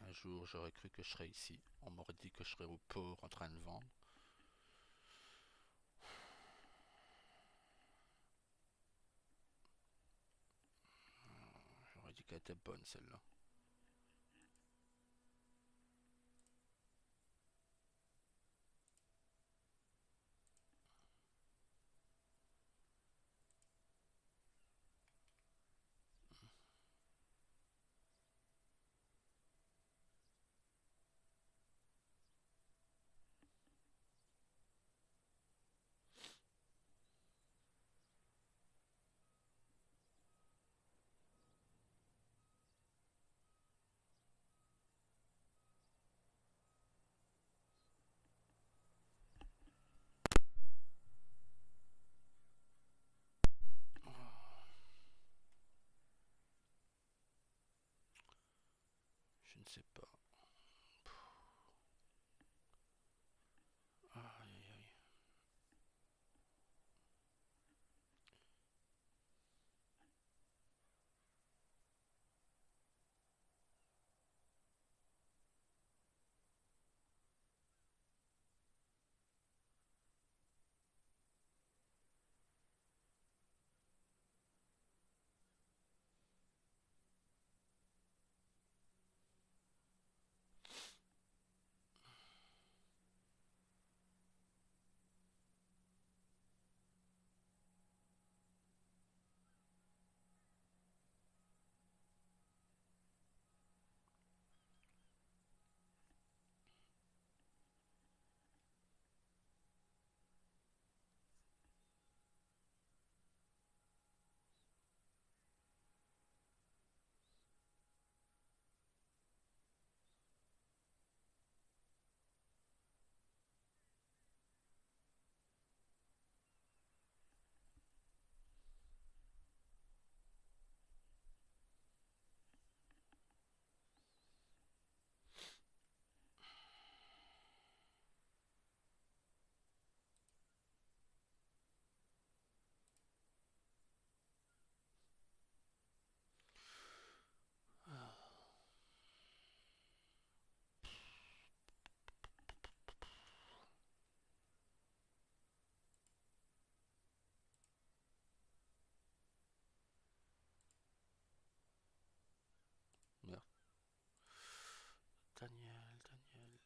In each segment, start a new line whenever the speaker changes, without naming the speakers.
Un jour, j'aurais cru que je serais ici. On m'aurait dit que je serais au port en train de vendre. J'aurais dit qu'elle était bonne celle-là. Je ne sais pas. Aïe aïe aïe. Merde. Daniel, Daniel.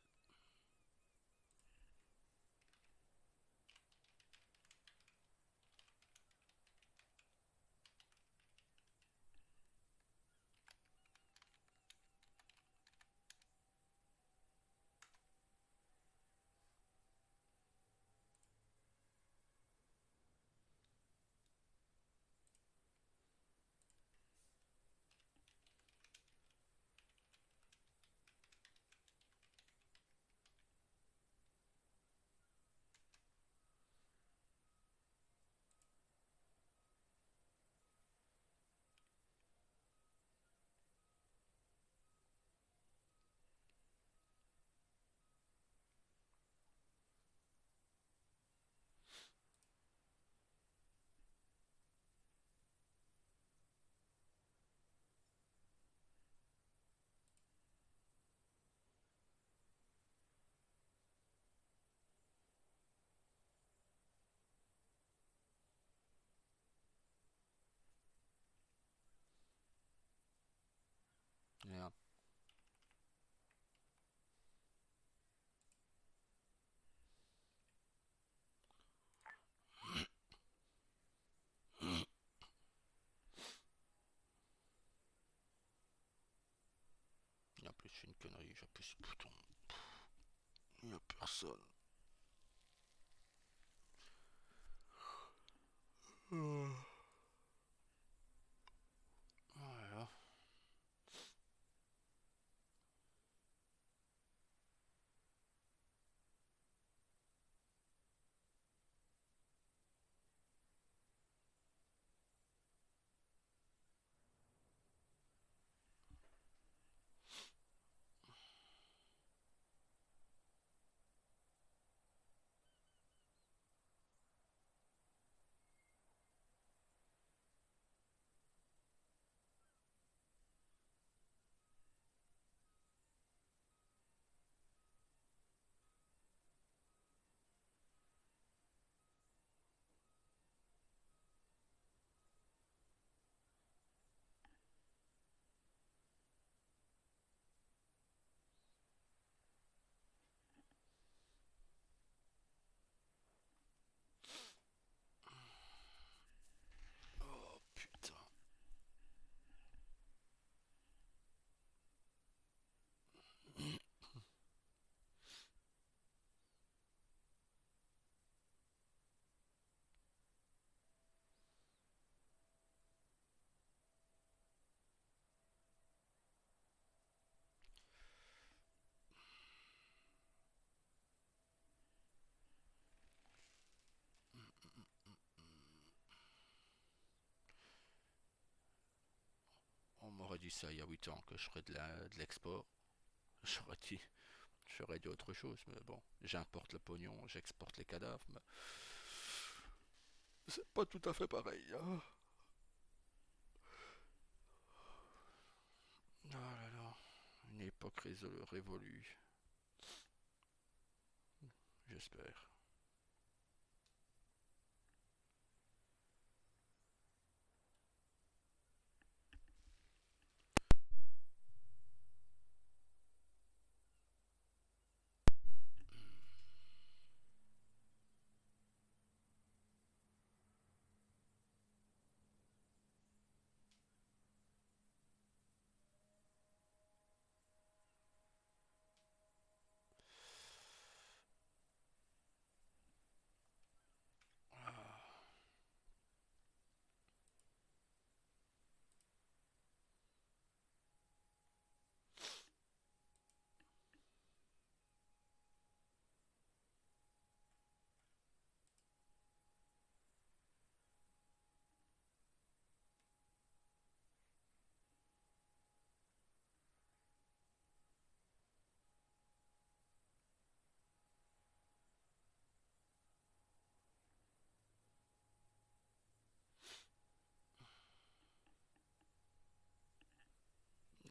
Merde. Et en plus, je fais une connerie. J'appuie sur le bouton. Il n'y a personne. Voilà. m'aurais dit ça il y a 8 ans, que je ferais de l'export, j'aurais dit, j'aurais dit autre chose. Mais bon, j'importe le pognon, j'exporte les cadavres, mais c'est pas tout à fait pareil, hein. Oh là là, une époque révolue, j'espère.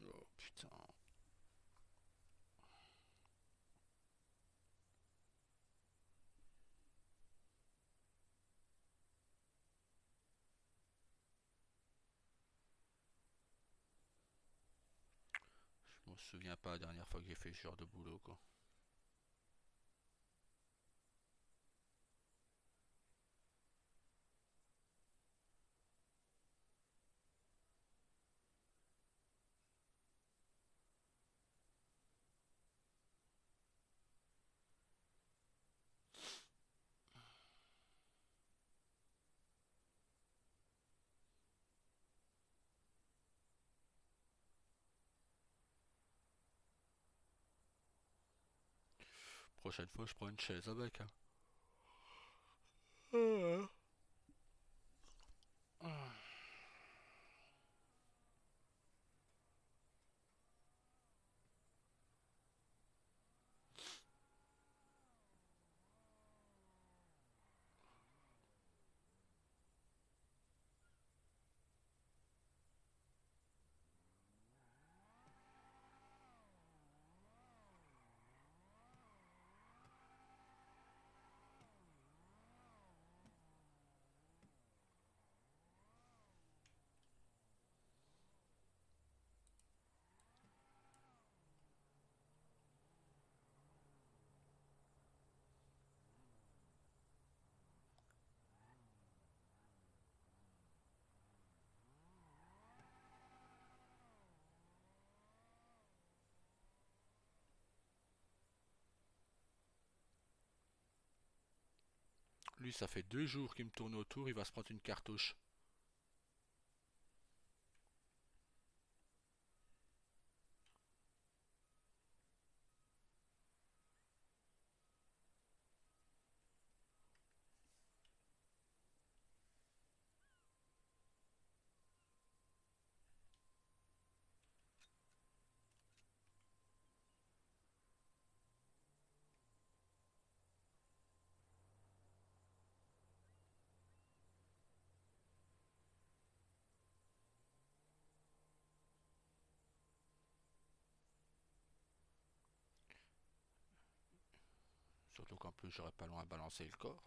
Oh putain. Je me souviens pas la dernière fois que j'ai fait ce genre de boulot, quoi. Prochaine fois, je prends une chaise avec, hein. Lui, ça fait 2 jours qu'il me tourne autour, il va se prendre une cartouche. Surtout qu'en plus, j'aurais pas loin à balancer le corps.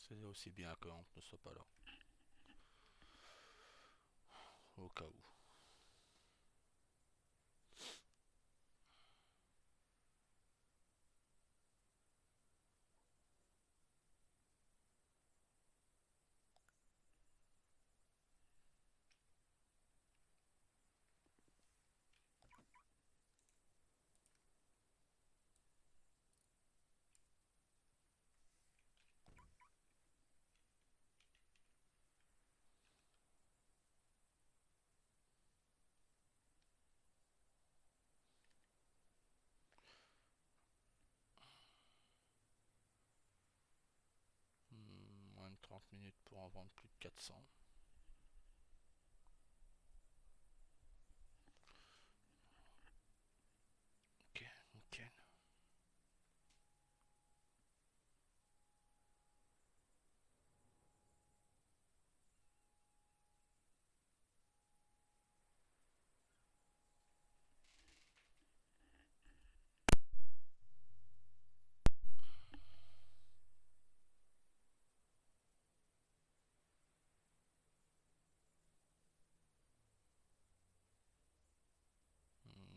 C'est aussi bien qu'on ne soit pas là, au cas où. Moins de 30 minutes pour en vendre plus de 400. Ok, nickel.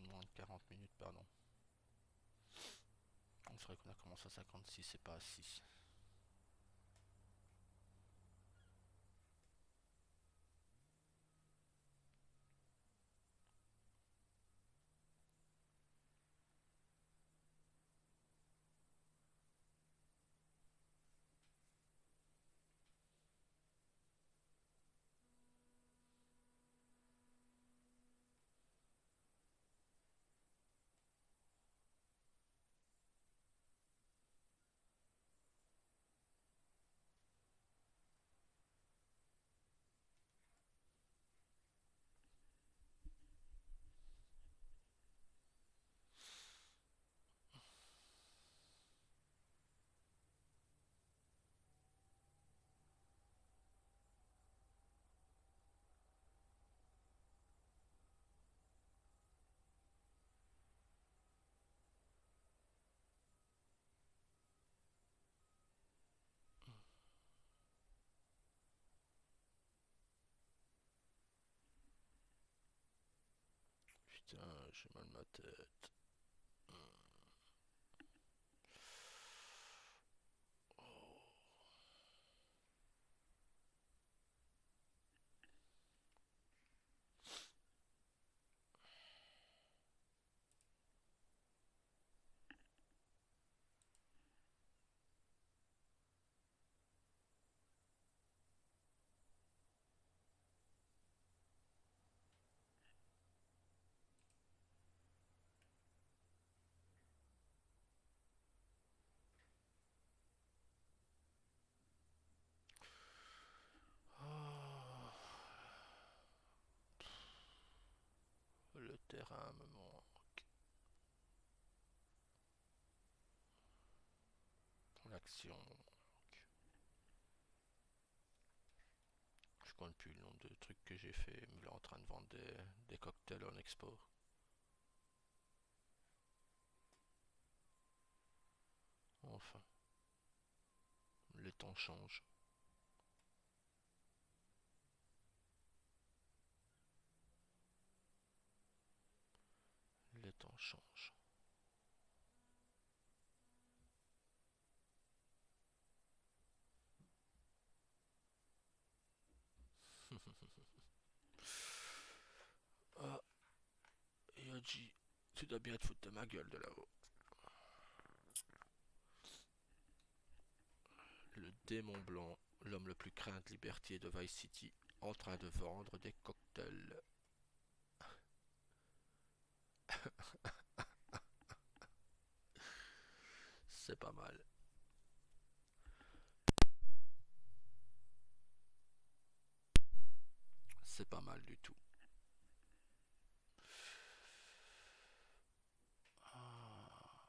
Moins de 40 minutes, pardon. On serait qu'on a commencé à 56 et pas à 6. Putain, j'ai mal ma tête. Oh, le terrain me manque. L'action me manque. Je compte plus le nombre de trucs que j'ai fait. Mais là, en train de vendre des cocktails en export. Enfin, les temps changent. Les temps changent. Ah, Yoji, tu dois bien te foutre de ma gueule de là-haut. Le démon blanc, l'homme le plus craint de Liberty et de Vice City, en train de vendre des cocktails. C'est pas mal. C'est pas mal du tout. Ah,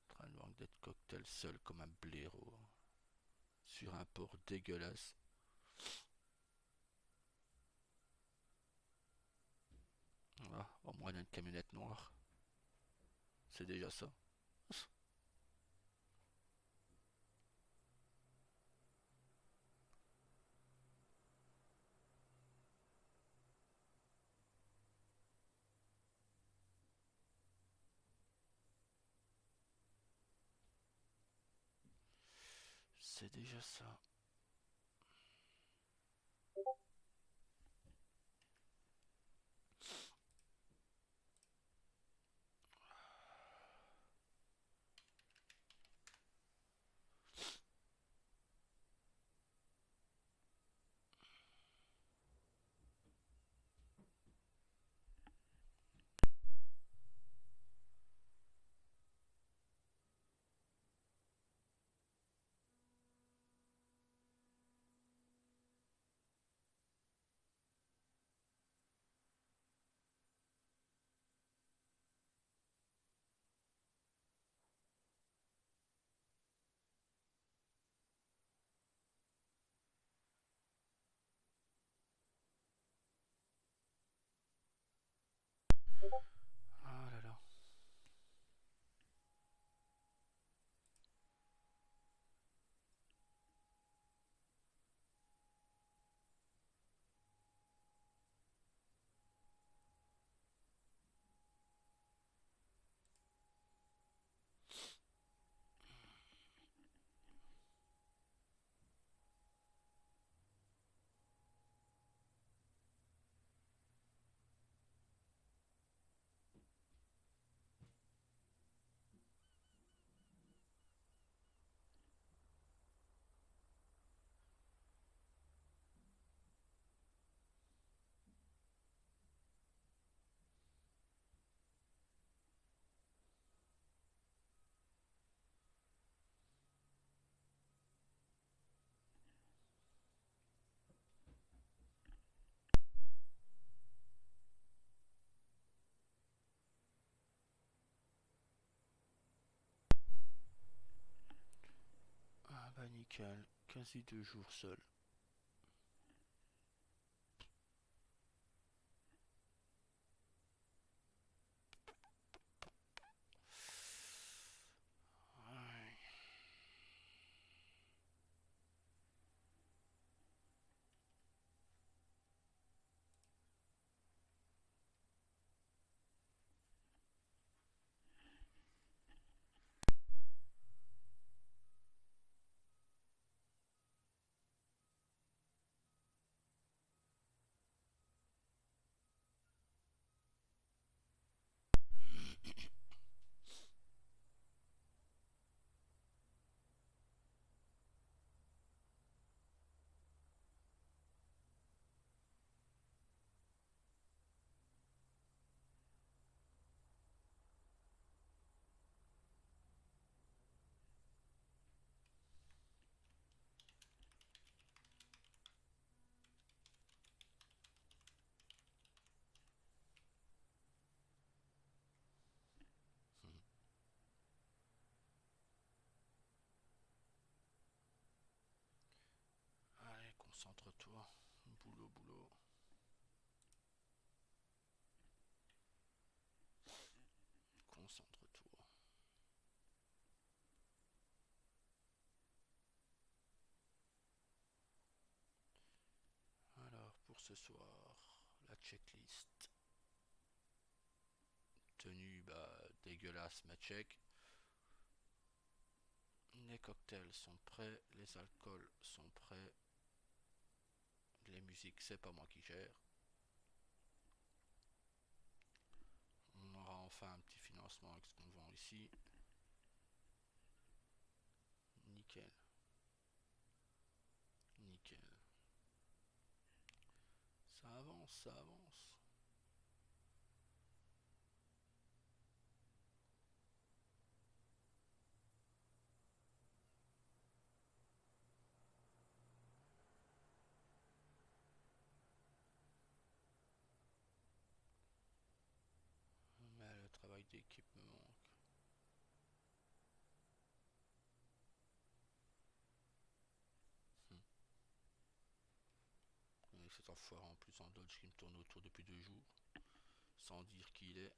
en train de vendre des cocktails seul comme un blaireau. Sur un port dégueulasse. Ah, au moins il y a une camionnette noire. C'est déjà ça. C'est déjà ça. Ah là là. Ah bah nickel. Quasi 2 jours seul. Ouais. Allez, concentre-toi. Boulot, boulot. Concentre-toi. Alors, pour ce soir, la checklist. Tenue, bah, dégueulasse, mais check. Les cocktails sont prêts, les alcools sont prêts, les musiques, c'est pas moi qui gère. On aura enfin un petit financement avec ce qu'on vend ici. Nickel, nickel. Ça avance, ça avance. Mais le travail d'équipe me manque. Hmm. Et cet enfoiré en plus en Dodge qui me tourne autour depuis 2 jours, sans dire qui il est.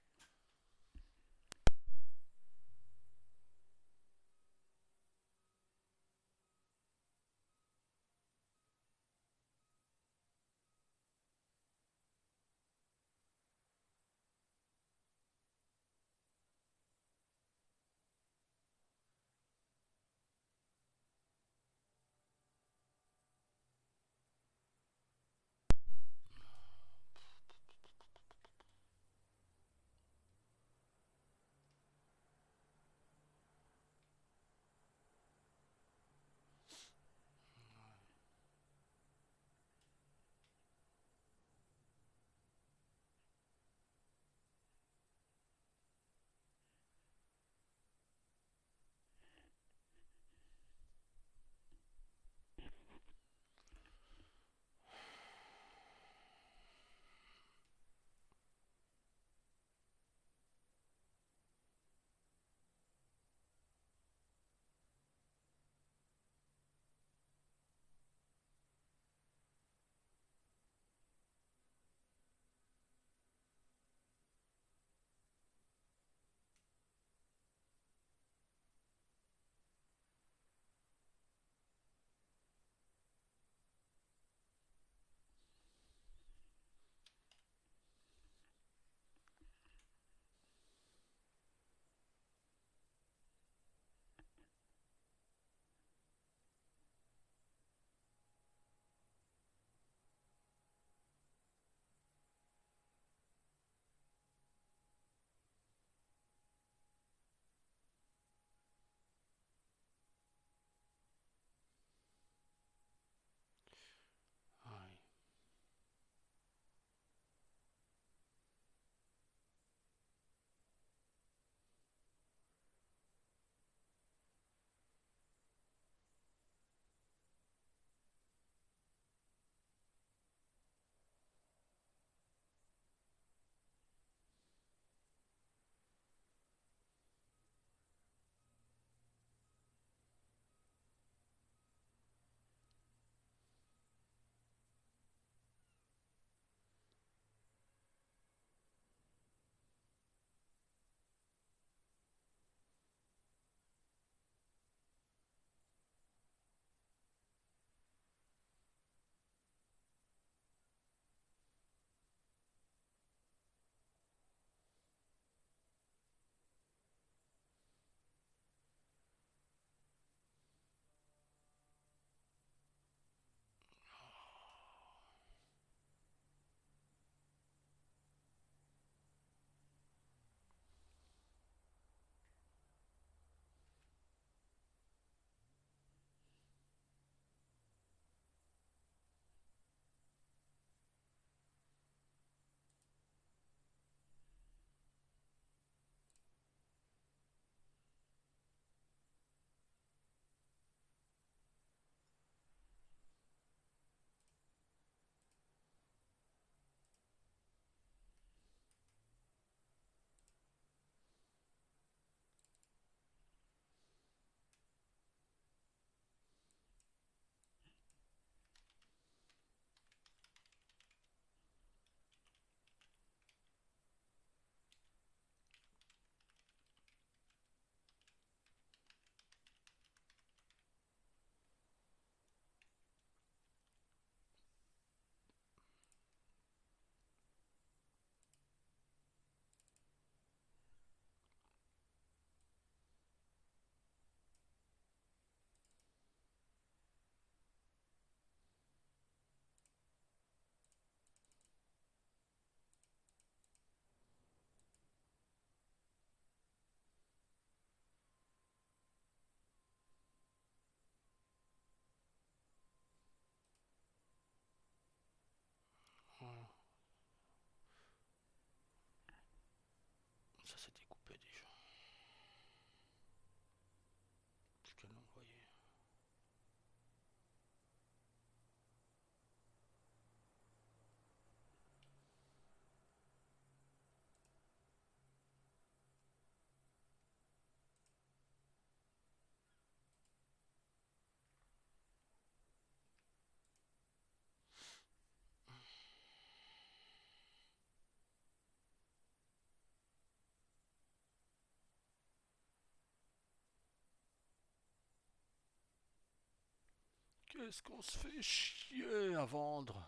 Qu'est-ce qu'on se fait chier à vendre?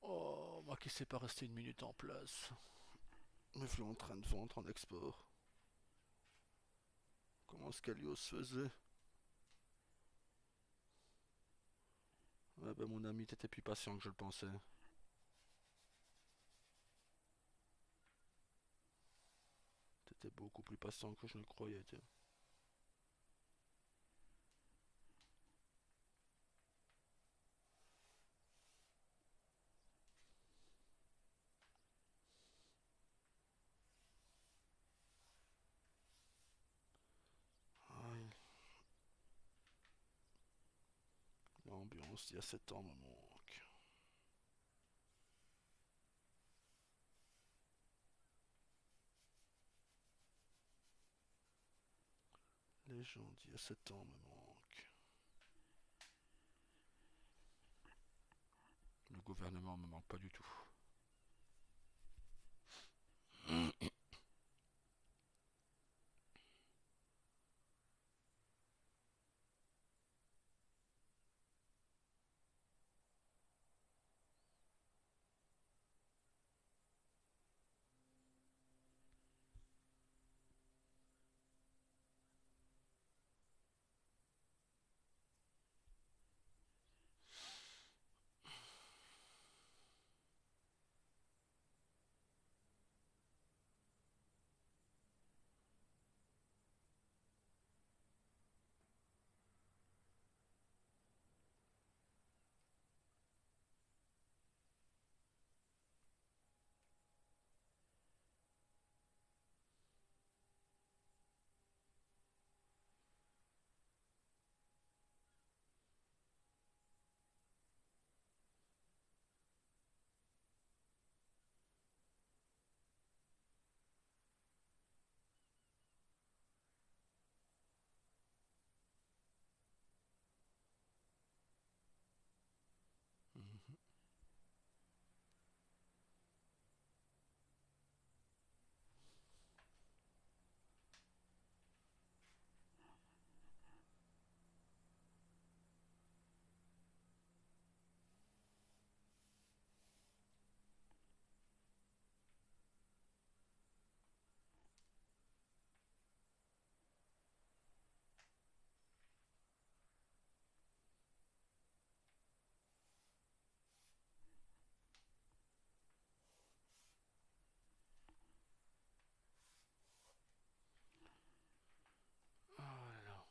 Oh, moi qui sais pas rester une minute en place. Me suis en train de vendre en export. Comment Scalios faisait? Ouais, ben mon ami, t'étais plus patient que je le pensais. T'étais beaucoup plus patient que je ne le croyais, tiens. Aïe, l'ambiance il y a 7 ans me manque. Les gens d'il y a 7 ans me manquent. Le gouvernement me manque pas du tout. Mhm. Oh là là.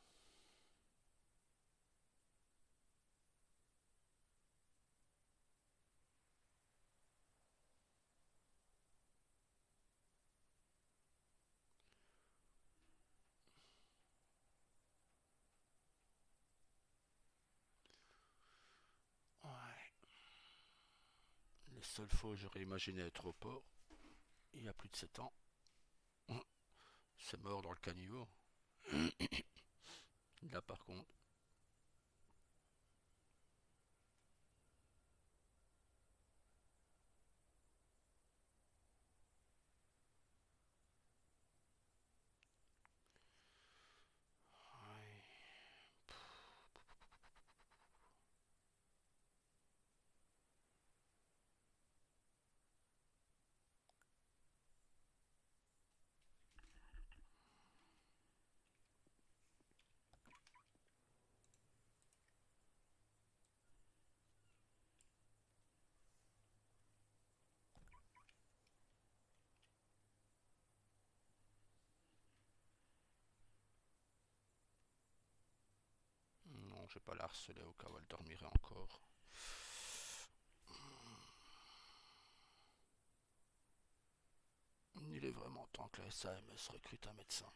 Ouais. Les seules fois où j'aurais imaginé être au port, il y a plus de 7 ans, c'est mort dans le caniveau. Là par contre, ouais. Non, je vais pas la harceler au cas où elle dormirait encore. Il est vraiment temps que la SAMS recrute un médecin.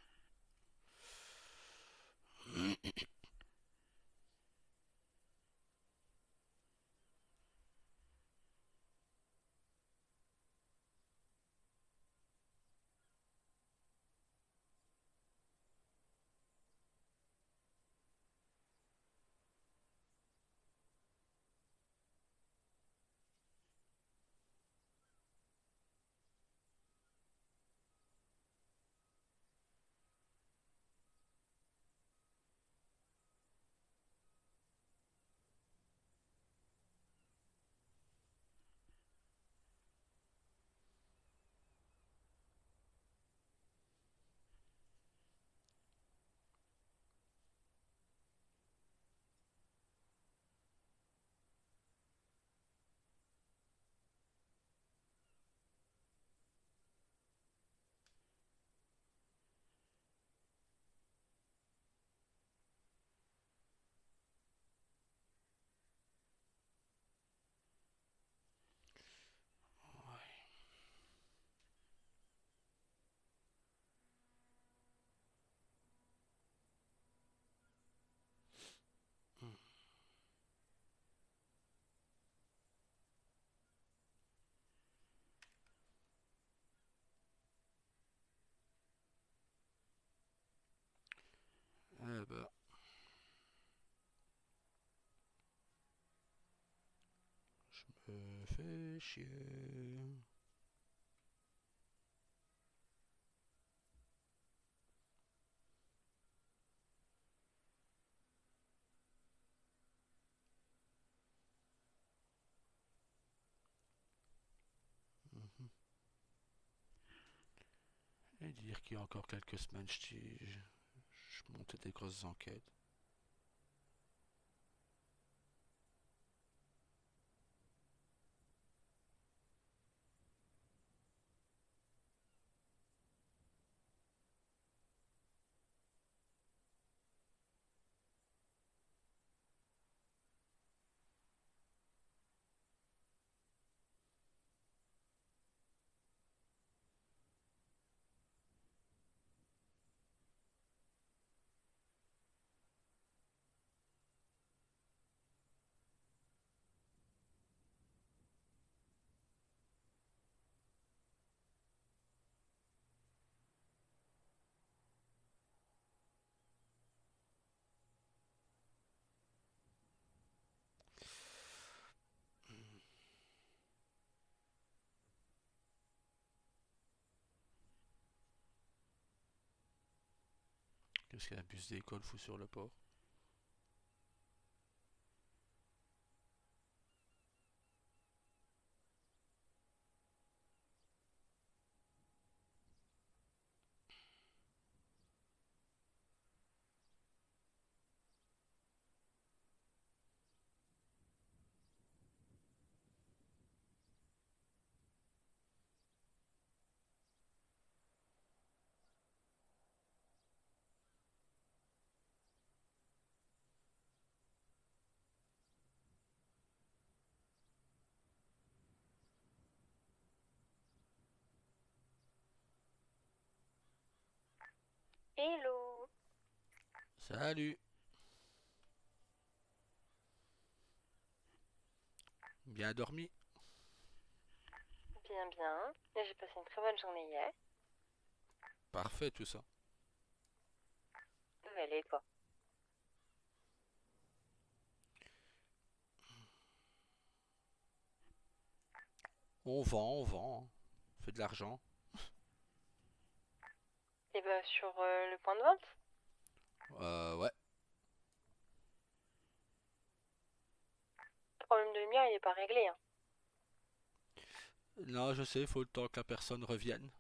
Fais chier. Mhm. Et dire qu'il y a encore quelques semaines, je montais des grosses enquêtes. Qu'est-ce qu'un bus d'école fout sur le port?
Hello.
Salut. Bien dormi?
Bien, bien. J'ai passé une très bonne journée hier.
Parfait tout ça.
Où elle est, toi?
On vend, hein. On fait de l'argent.
Eh ben, sur le point de vente?
Ouais.
Le problème de lumière, il est pas réglé, hein.
Non, je sais, il faut le temps que la personne revienne.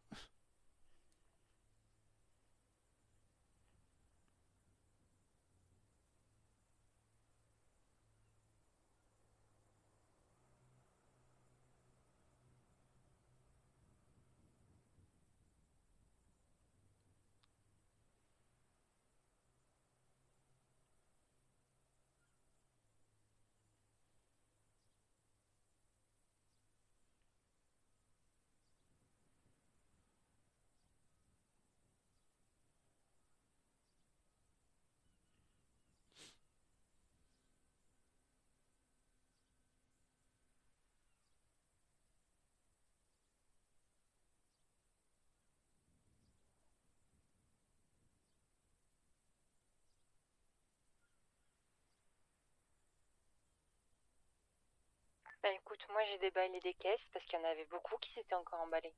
Bah écoute, moi j'ai déballé des caisses parce qu'il y en avait beaucoup qui s'étaient encore emballées.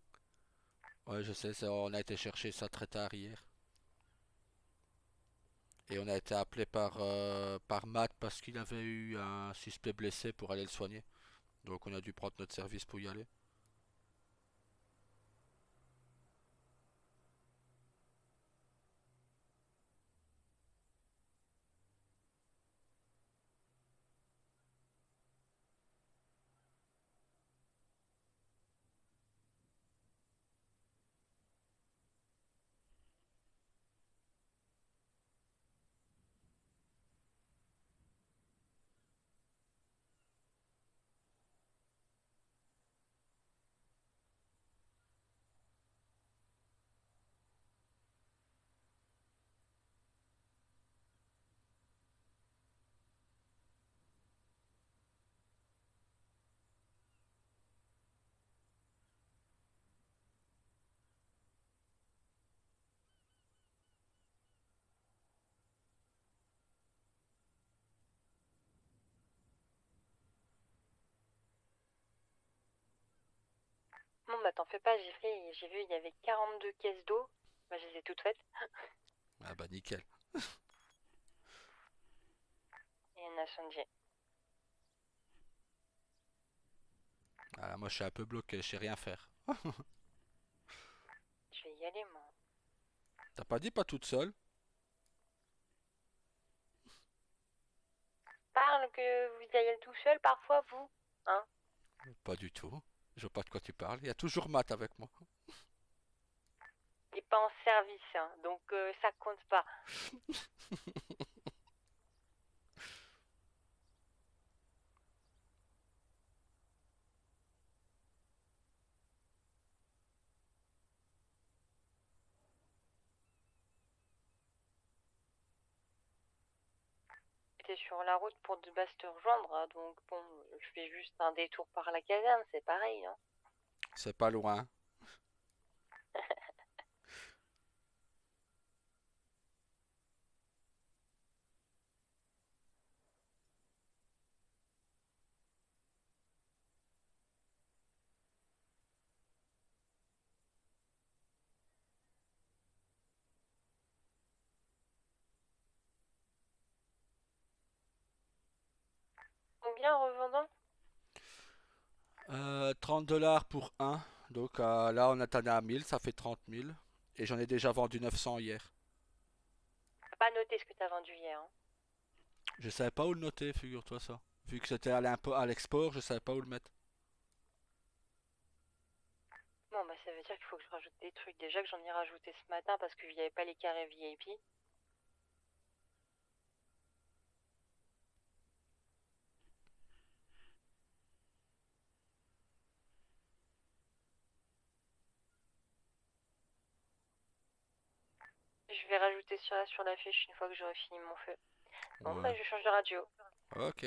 Ouais, je sais, on a été chercher ça très tard hier. Et on a été appelé par Matt parce qu'il avait eu un suspect blessé pour aller le soigner. Donc on a dû prendre notre service pour y aller.
Bon, bah t'en fais pas, j'ai vu, il y avait 42 caisses d'eau. Bah, je les ai toutes faites.
Ah bah nickel.
Et un incendié.
Ah, moi je suis un peu bloqué, je sais rien faire.
Je vais y aller, moi.
T'as pas dit pas toute seule?
Parle que vous y allez tout seul parfois, vous. Hein?
Pas du tout. Je vois pas de quoi tu parles. Il y a toujours Matt avec moi.
Il est pas en service, hein, donc ça compte pas. J'étais sur la route pour de base te rejoindre, hein, donc bon, je fais juste un détour par la caserne, c'est pareil, hein.
C'est pas loin.
Combien en revendant?
30 $ pour un. Donc là on atteint à 1000, ça fait 30 000. Et j'en ai déjà vendu 900 hier.
T'as pas noté ce que t'as vendu hier, hein.
Je savais pas où le noter, figure-toi ça. Vu que c'était à l'export, je savais pas où le mettre.
Bon, bah ça veut dire qu'il faut que je rajoute des trucs. Déjà que j'en ai rajouté ce matin parce qu'il n'y avait pas les carrés VIP. Je vais rajouter ça sur la fiche une fois que j'aurai fini mon feu. Bon,
Ouais.
bah je change de radio.
Ok.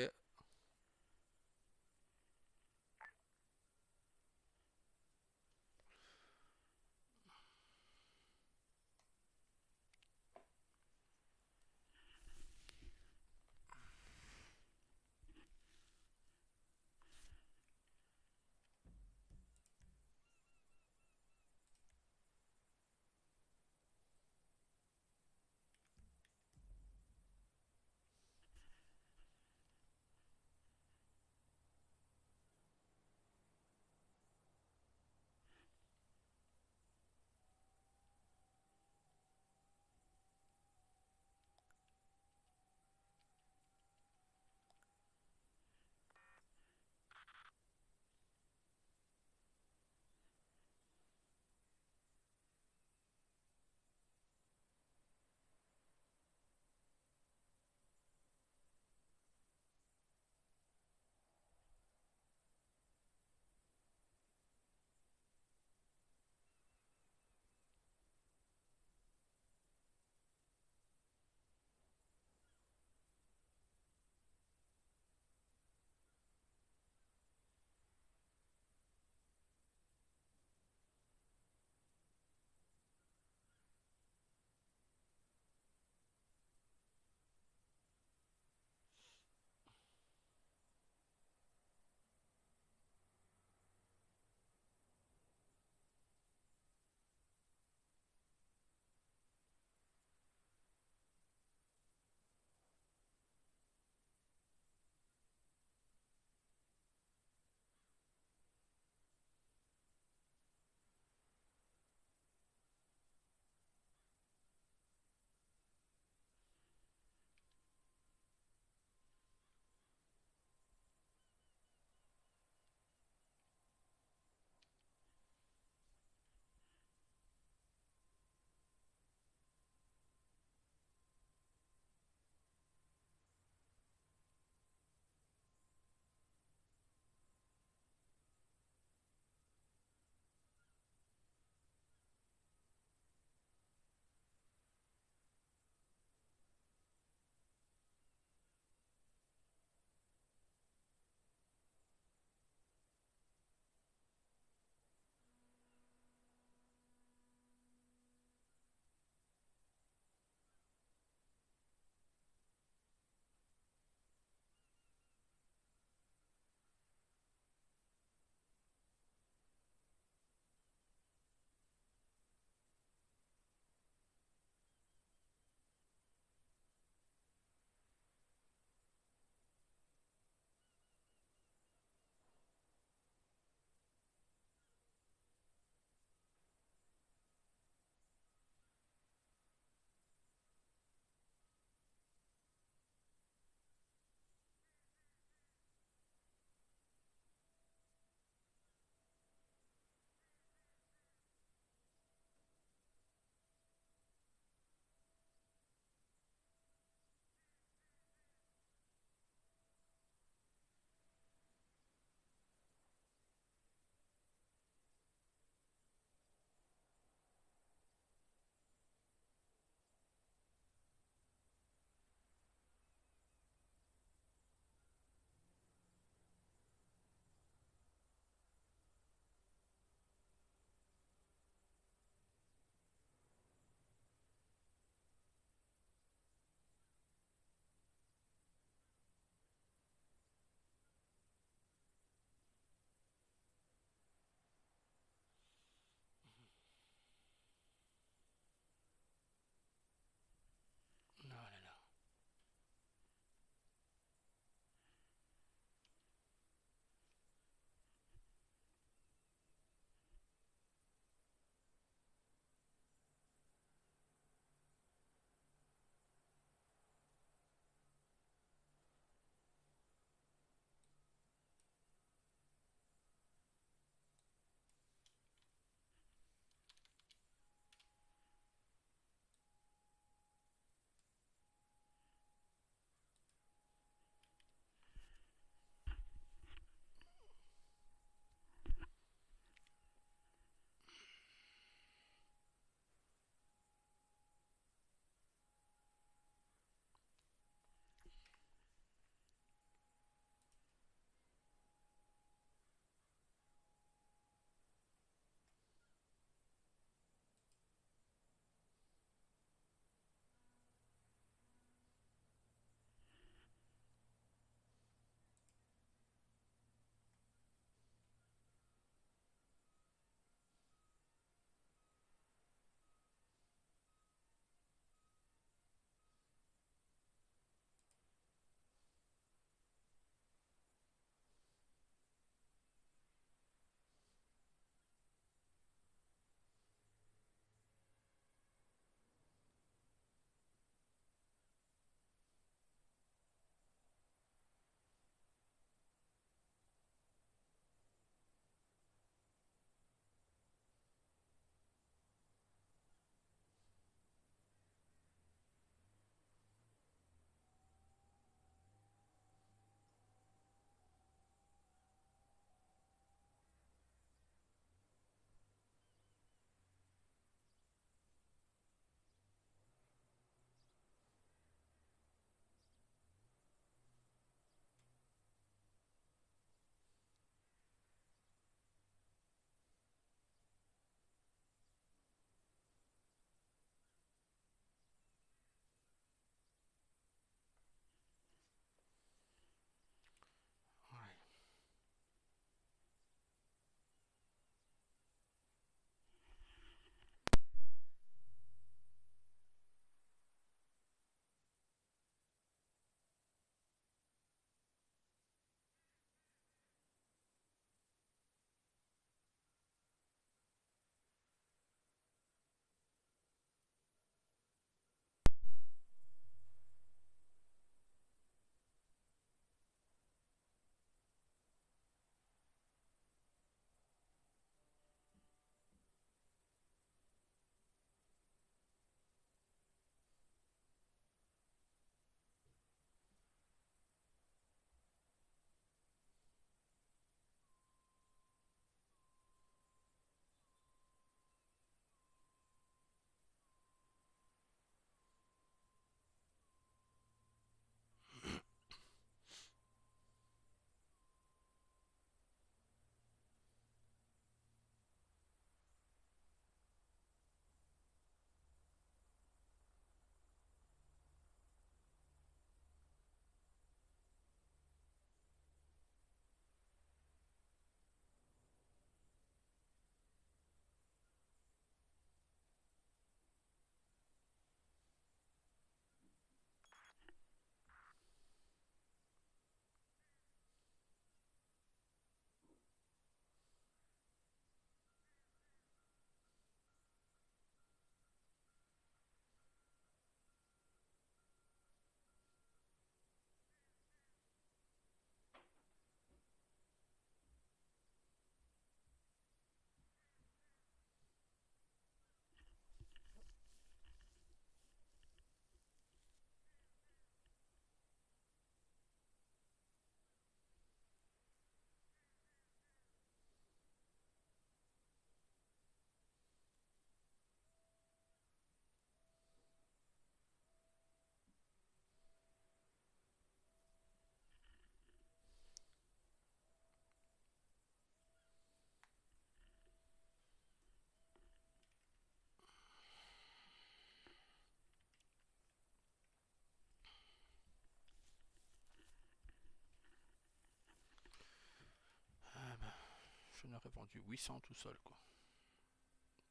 je n'aurais vendu 800 tout seul, quoi.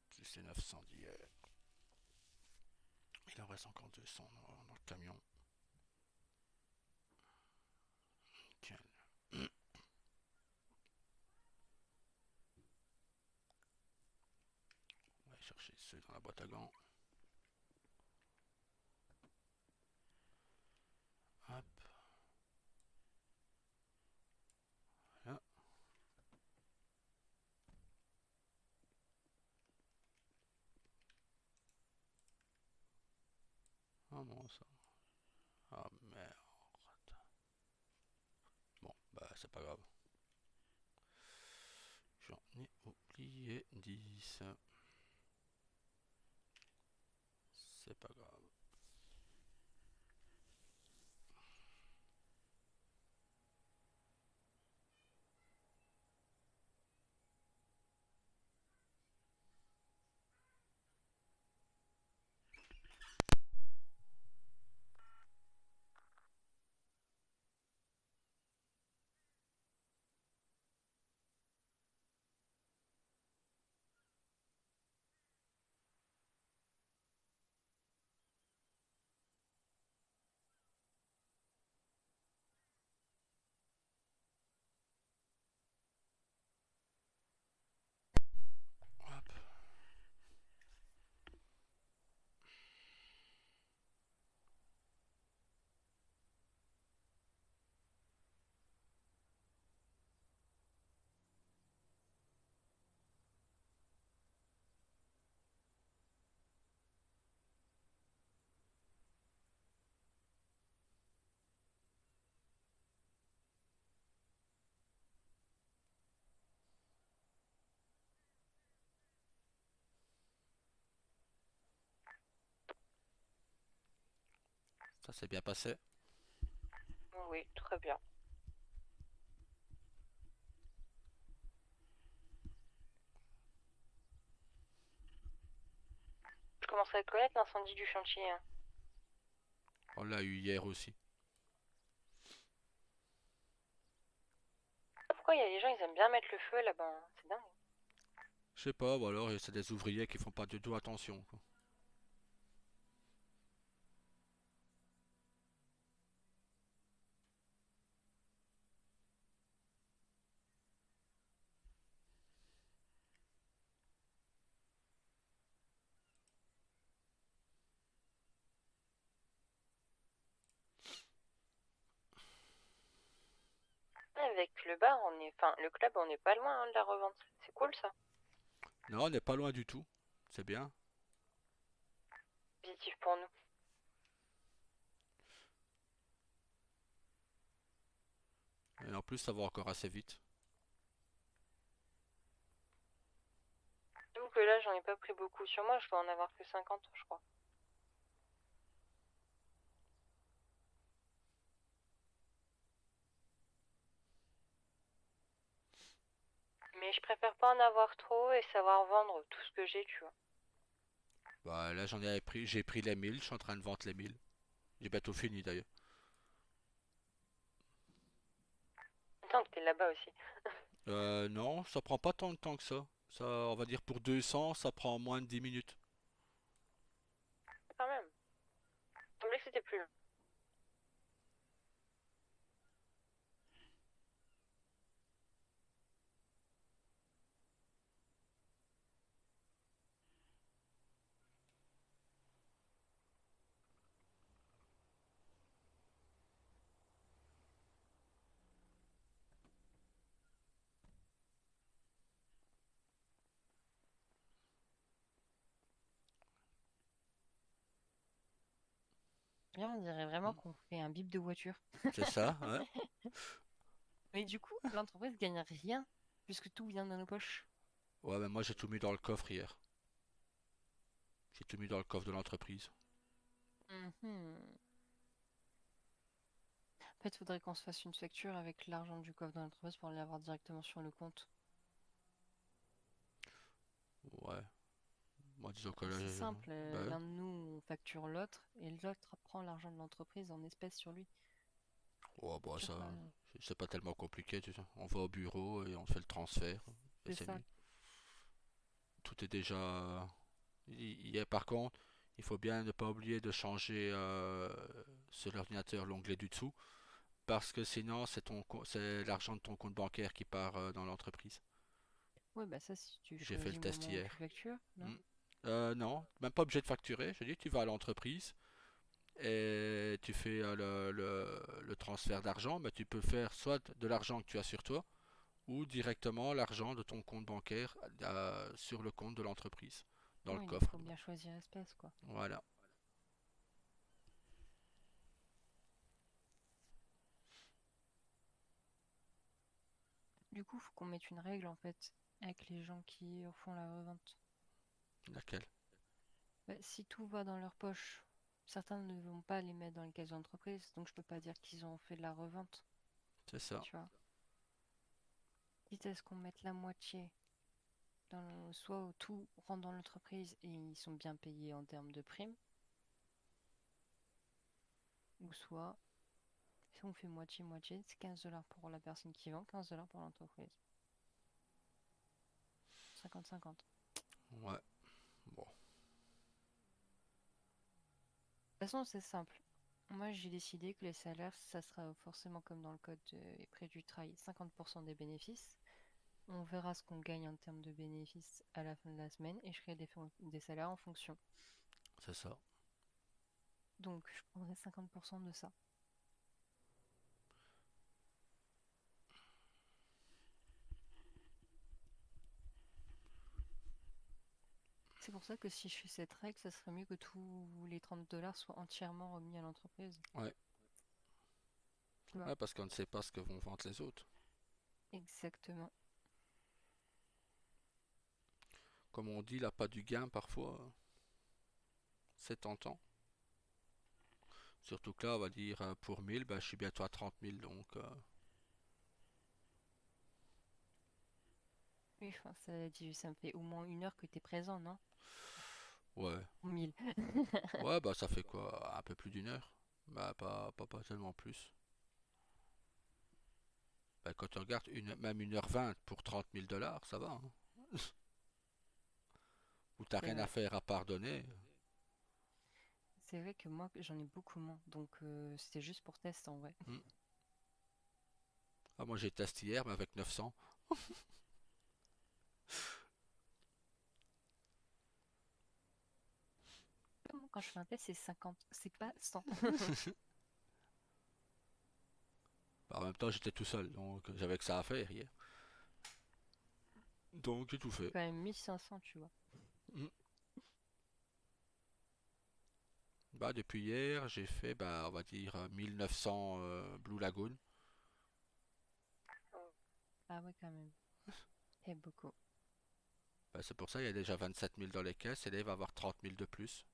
Plus les 900 d'hier. Il en reste encore 200 dans le camion. Nickel. On va aller chercher ceux dans la boîte à gants. Hop. Voilà. Ah non, ça. Ah merde. Bon, bah c'est pas grave. J'en ai oublié 10. C'est pas grave. Hop. Ça s'est bien passé.
Oui, très bien. Je commence à connaître l'incendie du chantier, hein.
On l'a eu hier aussi.
Pourquoi il y a des gens, ils aiment bien mettre le feu là-bas, hein. C'est dingue.
Je sais pas, ou alors c'est des ouvriers qui font pas du tout attention, quoi.
Avec le bar, enfin, le club, on n'est pas loin, hein, de la revente. C'est cool ça.
Non, on n'est pas loin du tout. C'est bien.
Positif pour nous.
Et en plus, ça va encore assez vite.
D'où que là, j'en ai pas pris beaucoup sur moi, je dois en avoir que 50, je crois. Mais je préfère pas en avoir trop et savoir vendre tout ce que j'ai, tu vois.
Bah là, j'ai pris les 1000. Je suis en train de vendre les 1000. J'ai bientôt fini d'ailleurs.
Attends, que t'es là-bas aussi.
Non, ça prend pas tant de temps que ça. Ça, on va dire pour 200, ça prend moins de 10 minutes.
Quand même. Il semblait que c'était plus long.
Là, on dirait vraiment qu'on fait un bip de voiture.
C'est ça, ouais.
Mais du coup, l'entreprise gagne rien puisque tout vient de nos poches.
Ouais, mais moi j'ai tout mis dans le coffre hier. J'ai tout mis dans le coffre de l'entreprise.
Mhm. En fait, faudrait qu'on se fasse une facture avec l'argent du coffre de l'entreprise pour l'avoir directement sur le compte.
Ouais. Moi, disons que là,
C'est simple,
bah ouais.
l'un de nous on facture l'autre et l'autre prend l'argent de l'entreprise en espèces sur lui.
Ouais, bah
Facture
ça,
pas.
c'est pas tellement compliqué, tu sais. On va au bureau et on fait le transfert. et
C'est
c'est
ça.
mieux. Tout est déjà. Par contre, il faut bien ne pas oublier de changer sur l'ordinateur l'onglet du dessous, parce que sinon c'est l'argent de ton compte bancaire qui part dans l'entreprise.
Ouais, bah ça, si tu
J'ai fait le
choisis le
test
moment où tu
hier.
factures, non?
Hmm. Non, même pas obligé de facturer. Je dis, tu vas à l'entreprise et tu fais le transfert d'argent, mais tu peux faire soit de l'argent que tu as sur toi ou directement l'argent de ton compte bancaire sur le compte de l'entreprise, dans le
Oui, donc
coffre.
faut bien choisir espèce, quoi.
Voilà,
Du coup, faut qu'on mette une règle, en fait, avec les gens qui font la revente.
laquelle?
Bah, si tout va dans leur poche, certains ne vont pas les mettre dans les caisses d'entreprise, donc je peux pas dire qu'ils ont fait de la revente,
C'est ça,
tu vois. Quitte à ce qu'on mette la moitié soit où tout rentre dans l'entreprise et ils sont bien payés en termes de primes, ou soit si on fait moitié-moitié, c'est 15 dollars pour la personne qui vend, 15 dollars pour l'entreprise. 50-50.
ouais, bon,
De toute façon, c'est simple. Moi, j'ai décidé que les salaires, ça sera forcément comme dans le code des prix du travail, 50% des bénéfices. On verra ce qu'on gagne en termes de bénéfices à la fin de la semaine et je ferai des salaires en fonction.
c'est ça.
Donc, je prendrai 50% de ça. C'est pour ça que si je fais cette règle, ça serait mieux que tous les 30 dollars soient entièrement remis à l'entreprise.
Ouais,
Tu vois?
ouais, parce qu'on ne sait pas ce que vont vendre les autres.
Exactement.
Comme on dit, la pas du gain, parfois, c'est tentant. Surtout que là, on va dire, pour 1000, ben, je suis bientôt à 30 000, donc,
Oui, enfin, ça me fait au moins 1 heure que tu es présent, non?
ouais.
Ou 1000.
Ouais, bah ça fait quoi? Un peu plus d'une heure? Bah pas tellement plus. Bah quand tu regardes même 1h20 pour 30 000 dollars, ça va, hein. Ou t'as
C'est
rien à
vrai.
faire à pardonner.
C'est vrai que moi, j'en ai beaucoup moins. Donc, c'était juste pour test en vrai.
Hmm. Ah, moi j'ai testé hier, mais avec 900.
Moi, quand je fais un test, c'est 50. C'est pas 100.
Bah, en même temps, j'étais tout seul, donc j'avais que ça à faire hier. Donc j'ai tout
C'est
fait.
quand même 1500, tu vois.
Hmm. Bah depuis hier, j'ai fait, bah on va dire 1900 Blue Lagoon.
Ah ouais, quand même. Et beaucoup.
Bah, c'est pour ça, il y a déjà 27 000 dans les caisses, et là il va y avoir 30 000 de plus.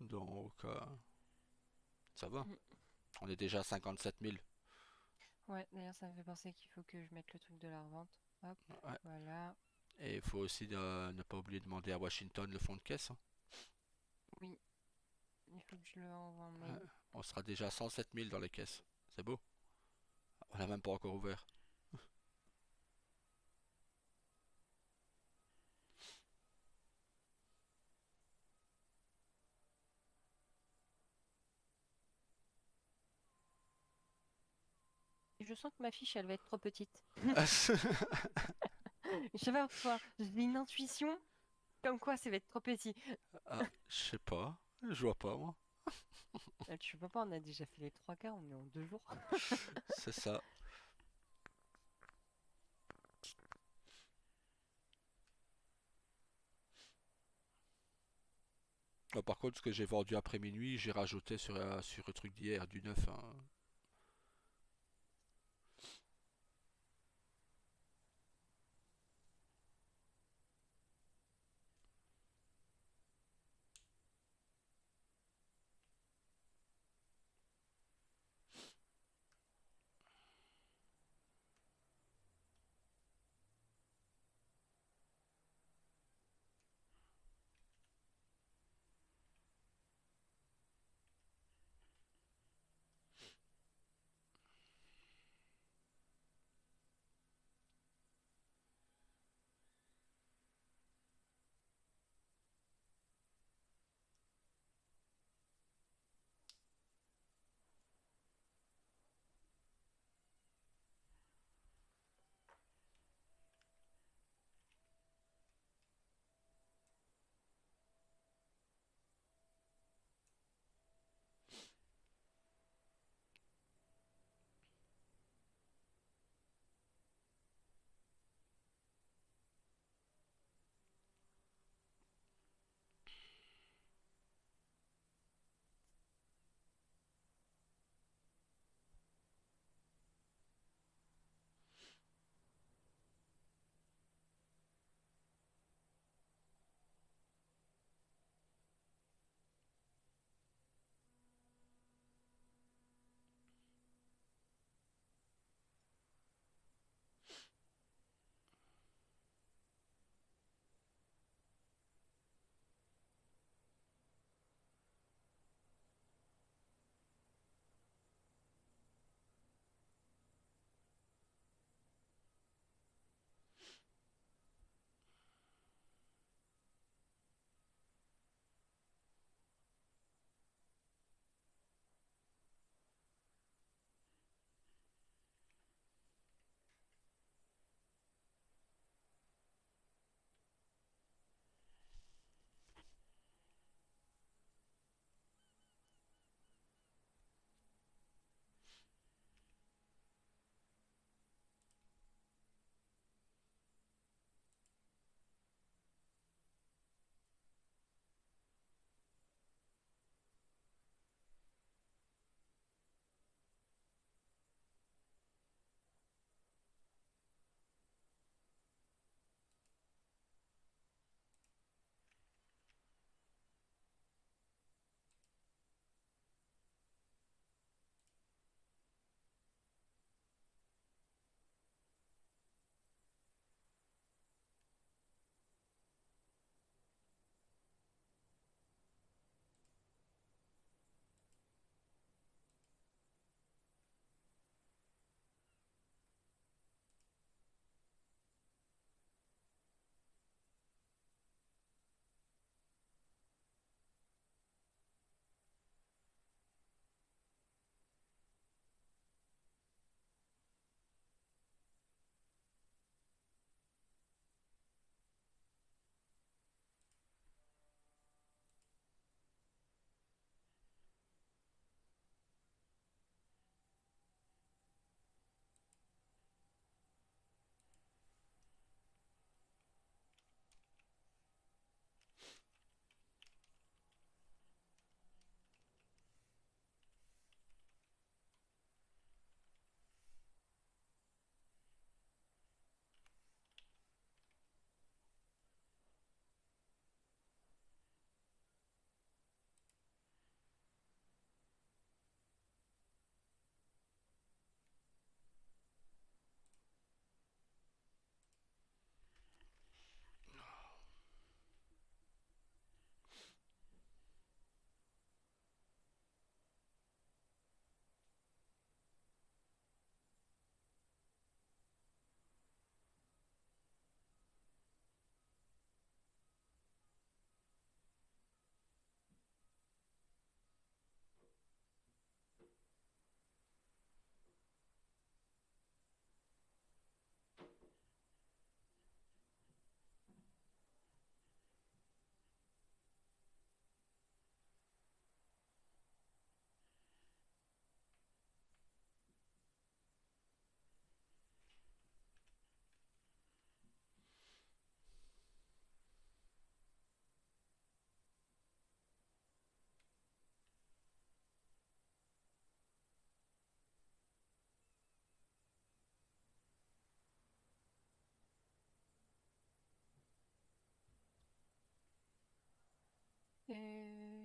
Donc ça va.
Mm.
On est déjà à 57 000.
Ouais, d'ailleurs, ça me fait penser qu'il faut que je mette le truc de la revente. Hop,
Ouais.
voilà.
Et il faut aussi ne pas oublier de demander à Washington le fonds de caisse, hein.
Oui, il faut que je leur envoie un
Ouais.
mail.
On sera déjà à 107 000 dans les caisses. C'est beau. On n'a même pas encore ouvert.
Et je sens que ma fiche, elle va être trop petite. Je sais pas pourquoi. J'ai une intuition comme quoi ça va être trop petit.
Ah, je sais pas. Je vois pas, moi.
Tu vois pas, on a déjà fait les 3 quarts, on est en 2 jours.
C'est ça. Ah, par contre, ce que j'ai vendu après minuit, j'ai rajouté sur le truc d'hier, du neuf, hein.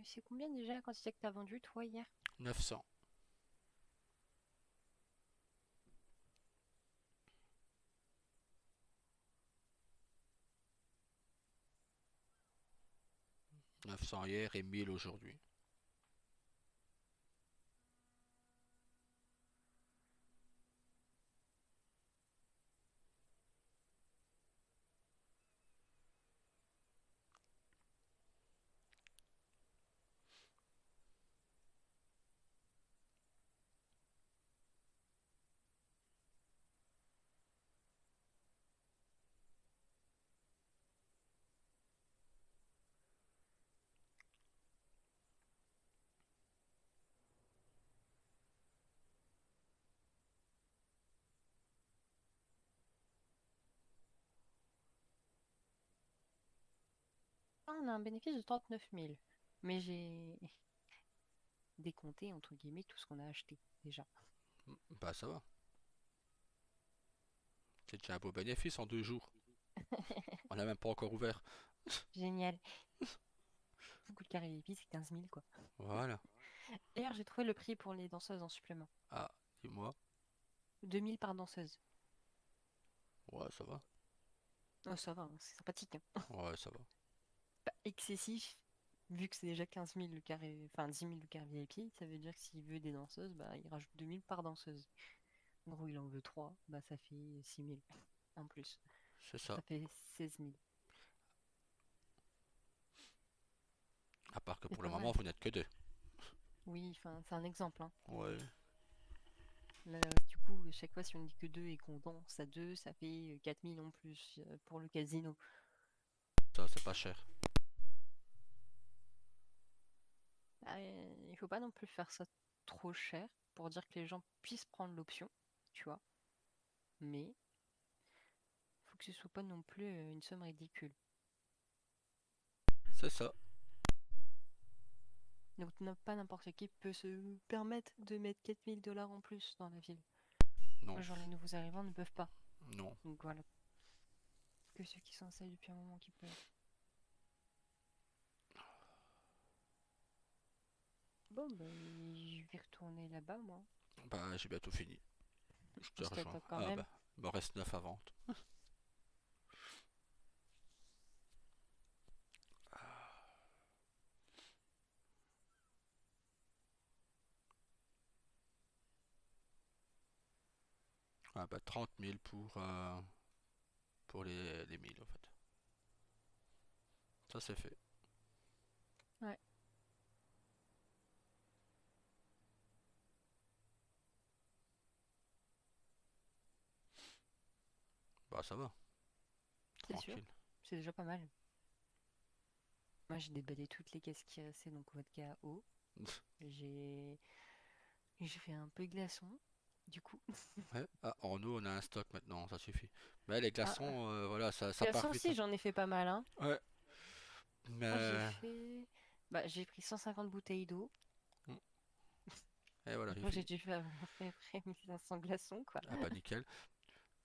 C'est combien déjà la quantité que t'as vendu toi hier?
900. Neuf cents hier et 1000 aujourd'hui.
Ah, on a un bénéfice de 39 000. Mais j'ai décompté, entre guillemets, tout ce qu'on a acheté déjà.
Bah ça va. C'est déjà un beau bénéfice en 2 jours. On n'a même pas encore ouvert.
Génial. Beaucoup de carré d'épices, c'est 15 000 quoi.
Voilà.
D'ailleurs, j'ai trouvé le prix pour les danseuses en supplément.
Ah, dis-moi.
2000 par danseuse.
Ouais, ça va.
Oh, ça va, hein, c'est sympathique, hein.
Ouais, ça va.
Pas excessif, vu que c'est déjà 15 000 le carré, enfin 10 000 le carré VIP, ça veut dire que s'il veut des danseuses, bah il rajoute 2000 par danseuse. En gros, il en veut 3, bah ça fait 6 000 en plus.
C'est ça.
Ça fait 16 000.
À part que
C'est
pour le
pas
moment,
mal.
vous n'êtes que deux.
Oui, enfin, c'est un exemple, hein.
Ouais.
Là, du coup, à chaque fois, si on dit que 2 et qu'on danse à 2, ça fait 4 000 en plus pour le casino.
Ça, c'est pas cher.
Ah, il faut pas non plus faire ça trop cher pour dire que les gens puissent prendre l'option, tu vois. Mais faut que ce soit pas non plus une somme ridicule.
C'est ça.
Donc pas n'importe qui peut se permettre de mettre 4 000 $ en plus dans la ville.
Non.
Genre les nouveaux arrivants ne peuvent pas.
Non.
Donc voilà. Que ceux qui sont installés depuis un moment qui peuvent. Bon, bah, je vais retourner là-bas, moi.
Bah, j'ai bientôt fini. Je te
On se
rejoins.
t'attend quand
Ah
même.
bah, il me reste 9 à vendre. Ah bah, 30 000 pour les 1000 en fait. Ça, c'est fait.
Ouais,
Bah, ça va.
c'est sûr.
Tranquille.
C'est déjà pas mal. Moi, j'ai déballé toutes les caisses qui restaient, donc vodka à eau. J'ai j'ai fait un peu glaçon, du coup.
Ouais. Ah, en eau, on a un stock maintenant, ça suffit. Mais les
Ah,
glaçons, voilà, ça part
glaçon
vite,
aussi,
hein.
j'en ai fait pas mal, hein.
Ouais.
Moi, j'ai
Mais.
fait... Bah, j'ai pris 150 bouteilles d'eau.
Et voilà,
Donc moi, j'ai dû faire à peu près 1500 glaçons, quoi.
ah bah, nickel.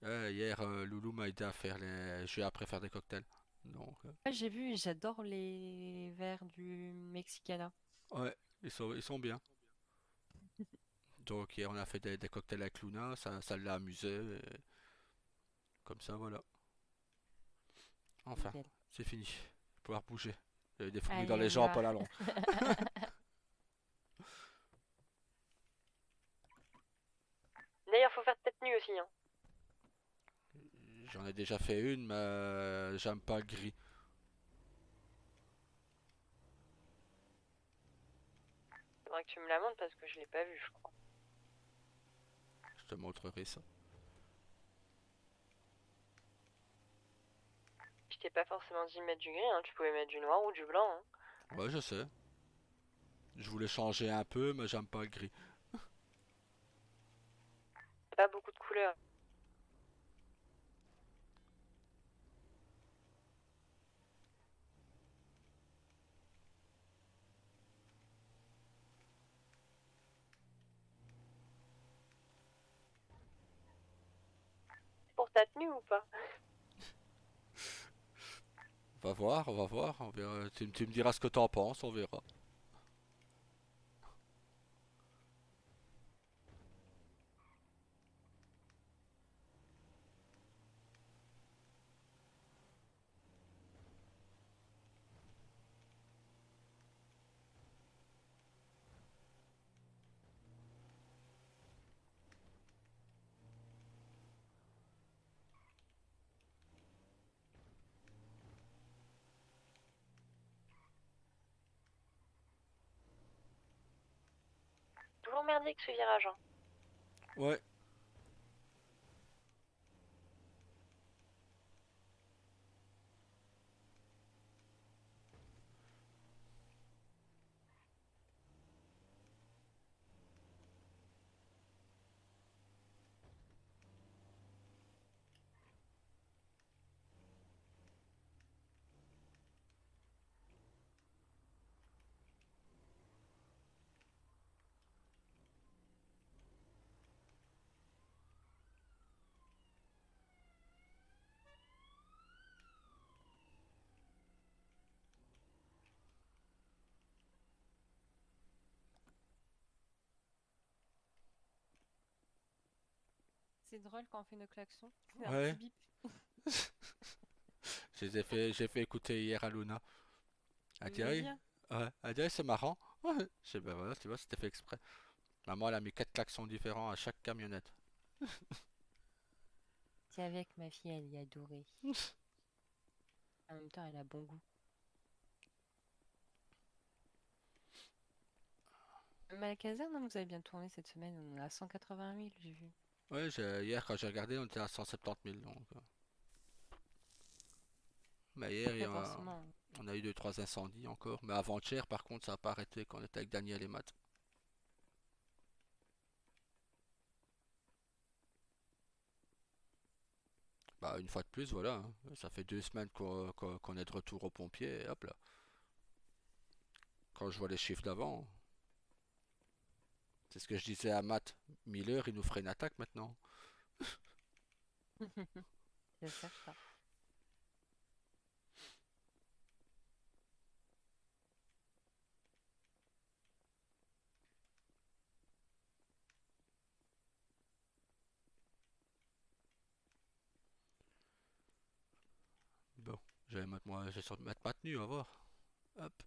Hier, Loulou m'a aidé à faire les. Je vais après faire des cocktails. Donc,
Ouais, j'ai vu, j'adore les verres du Mexicana.
ouais, ils sont bien. Donc, hier, on a fait des cocktails avec Luna, ça l'a amusé. Et comme ça, voilà. Enfin,
Nickel.
c'est fini. Pouvoir bouger. Il y avait des fourmis dans
Allez,
les
on y
jambes
va.
à la longue.
D'ailleurs, faut faire tête nue aussi, hein.
J'en ai déjà fait une, mais j'aime pas le gris.
Faudra que tu me la montres parce que je l'ai pas vue, je crois.
Je te montrerai ça.
Je t'ai pas forcément dit mettre du gris, hein. Tu pouvais mettre du noir ou du blanc, hein.
Ouais, je sais. Je voulais changer un peu, mais j'aime pas le gris.
Pas beaucoup de couleurs. Pour ta tenue ou pas?
On va voir, on va voir. On verra. Tu me diras ce que t'en penses, on verra.
merdique ce virage. Hein.
Ouais.
C'est drôle quand on fait nos klaxons. C'est un petit
Ouais.
bip.
J'ai fait écouter hier à Luna. Elle dit,
Il aime
oui.
bien.
Ouais. Elle dit, oui, c'est marrant. Ouais. Je sais, ben voilà, tu vois, c'était fait exprès. Maman, elle a mis 4 klaxons différents à chaque camionnette.
C'est avec ma fille, elle y a adoré. En même temps, elle a bon goût. Mais la caserne, hein, vous avez bien tourné cette semaine. On est à 180 000, j'ai vu.
Ouais, hier, quand j'ai regardé, on était à 170 000. Donc, mais hier,
Après, forcément.
on a eu 2, 3 incendies encore. Mais avant-hier, par contre, ça n'a pas arrêté quand on était avec Daniel et Matt. Bah, une fois de plus, voilà, hein. Ça fait 2 semaines qu'on est de retour aux pompiers. Et hop là. Quand je vois les chiffres d'avant, c'est ce que je disais à Matt. Miller, il nous ferait une attaque maintenant.
C'est certain.
Bon, je vais mettre ma tenue, on va voir. Hop,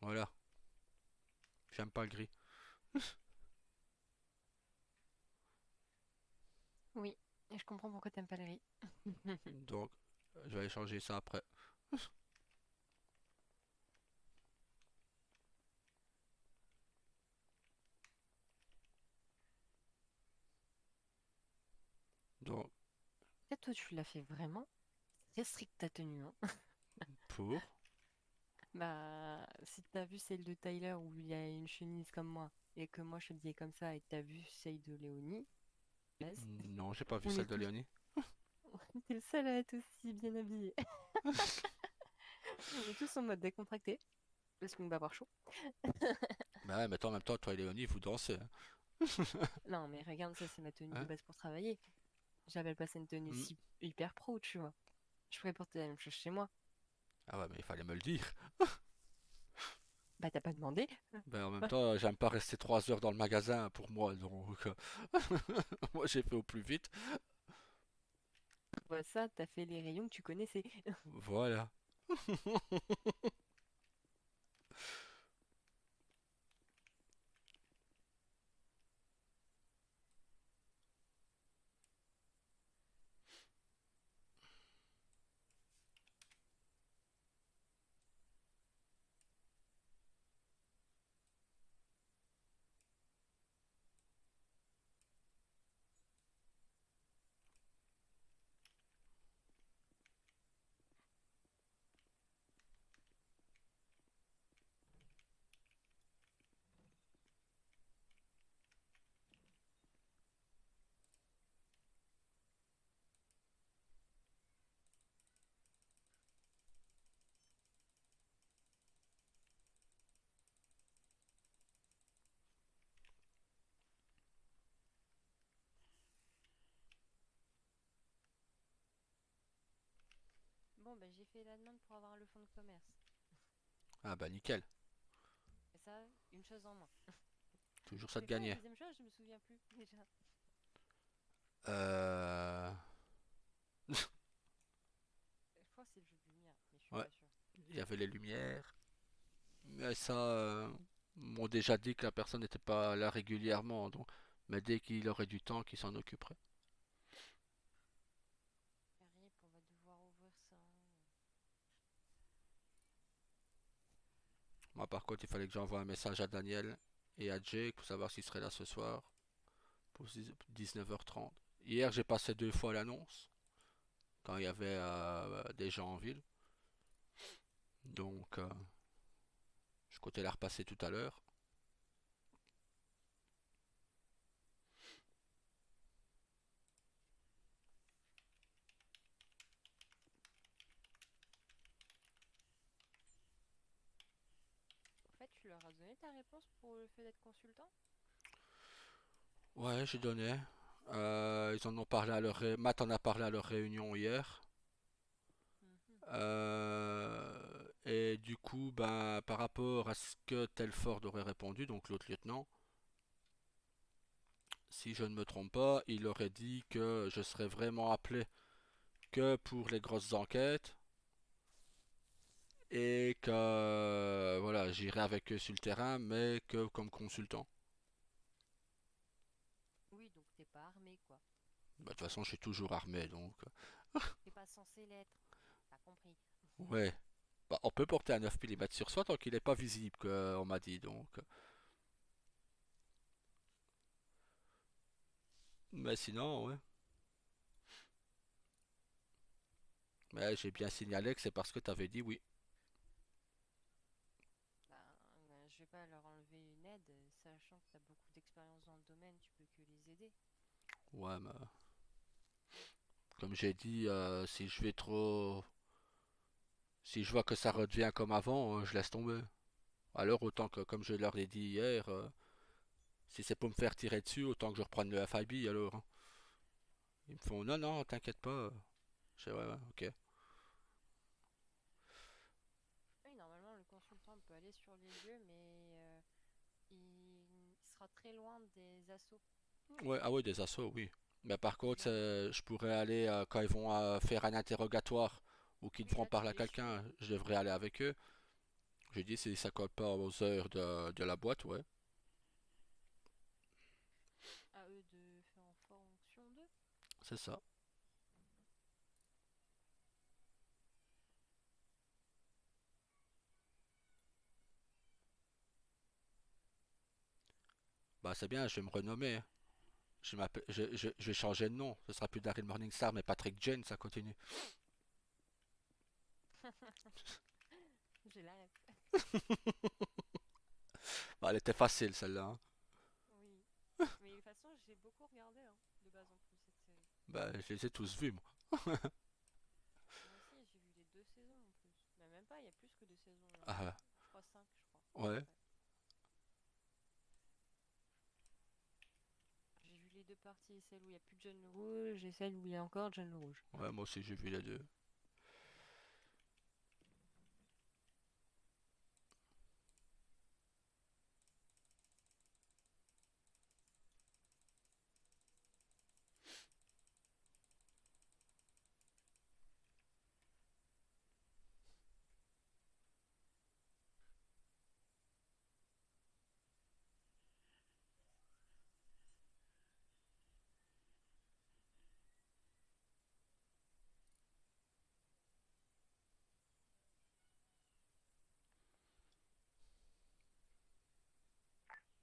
voilà. J'aime pas le gris.
Oui, et je comprends pourquoi t'aimes pas le riz.
Donc, je vais aller changer ça après. Donc,
Peut-être toi, tu l'as fait vraiment. C'est strict ta tenue, hein.
pour.
Bah, si t'as vu celle de Tyler où il y a une chemise comme moi, et que moi je suis habillée comme ça, et que t'as vu celle de Léonie, laisse.
Non, j'ai pas vu
On
celle
est
de
tous,
Léonie.
t'es le seul à être aussi bien habillé. On est tous en mode décontracté, parce qu'on va avoir chaud.
Bah ouais, mais toi, en même temps, toi et Léonie, vous dansez, hein.
Non, mais regarde, ça c'est ma tenue de
Hein.
base pour travailler. J'appelle pas ça une tenue
Hmm.
si hyper pro, tu vois. Je pourrais porter la même chose chez moi.
Ah ouais, mais il fallait me le dire.
Bah, t'as pas demandé.
Ben, en même temps, j'aime pas rester 3 heures dans le magasin pour moi, donc moi j'ai fait au plus vite.
Vois ça, t'as fait les rayons que tu connaissais.
Voilà.
Bon, bah, j'ai fait la demande pour avoir le fonds de commerce.
Ah bah nickel.
Et ça, une chose en moins.
Toujours ça de
C'est quoi la
gagner.
deuxième chose? Je me souviens plus déjà.
Euh...
Je crois que c'est le jeu de lumière, mais je suis
Ouais.
pas sûre.
Il y avait les lumières. Mais ça, m'ont déjà dit que la personne n'était pas là régulièrement, donc, mais dès qu'il aurait du temps, qu'il s'en occuperait.
RIP, on va devoir ouvrir ça.
Moi, par contre, il fallait que j'envoie un message à Daniel et à Jake pour savoir s'ils seraient là ce soir pour 19h30. Hier, j'ai passé 2 fois l'annonce quand il y avait des gens en ville, donc je comptais la repasser tout à l'heure.
En fait, tu leur as donné ta réponse pour le fait d'être consultant?
Ouais, j'ai donné. Ils en ont parlé à Matt en a parlé à leur réunion hier.
Mhm.
Et du coup, ben, par rapport à ce que Telford aurait répondu, donc l'autre lieutenant, si je ne me trompe pas, il aurait dit que je serais vraiment appelé que pour les grosses enquêtes et que voilà, j'irai avec eux sur le terrain, mais que comme consultant.
Oui, donc t'es pas armé, quoi.
Bah, de toute façon, je suis toujours armé, donc
T'es pas censé l'être. T'as compris.
ouais. Bah, on peut porter un 9 mm sur soi tant qu'il n'est pas visible, on m'a dit, donc. Mais sinon, ouais. Mais j'ai bien signalé que c'est parce que t'avais dit oui.
Ben, je vais pas leur enlever une aide, sachant que t'as beaucoup d'expérience dans le domaine, tu peux que les aider.
Ouais, mais comme j'ai dit, si je vais trop. Si je vois que ça redevient comme avant, je laisse tomber. Alors autant que, comme je leur ai dit hier, si c'est pour me faire tirer dessus, autant que je reprenne le FIB alors, hein. Ils me font non, non, t'inquiète pas. Je dis ouais, ouais, ok.
Oui, normalement, le consultant peut aller sur les lieux, mais il sera très loin des assauts.
Ouais, ah ouais, des assauts, oui. Mais par
Tu
contre,
vois?
je pourrais aller quand ils vont faire un interrogatoire ou qu'ils
Oui,
devront
là, tu
parler à
les suis.
quelqu'un, je devrais aller avec eux. J'ai dit si ça colle pas aux heures de la boîte, ouais,
À eux de faire en fonction d'eux.
c'est ça. Bah c'est bien, je vais me renommer, hein. Je vais changer de nom. Ce sera plus Daryl Morningstar, mais Patrick Jane, ça continue.
J'ai la ref.
Bah, elle était facile celle-là, hein.
Oui. Mais de toute façon, j'ai beaucoup regardé, hein, de base en plus, cette série.
Bah, je les ai tous vus, moi.
Moi aussi, j'ai vu les 2 saisons en plus. Mais même pas, il y a plus que 2 saisons là.
Ah,
Je crois 5, je crois.
ouais,
Ouais. J'ai vu les deux parties, celle où il n'y a plus de John le Rouge et celle où il y a encore John le Rouge.
ouais, moi aussi j'ai vu les deux.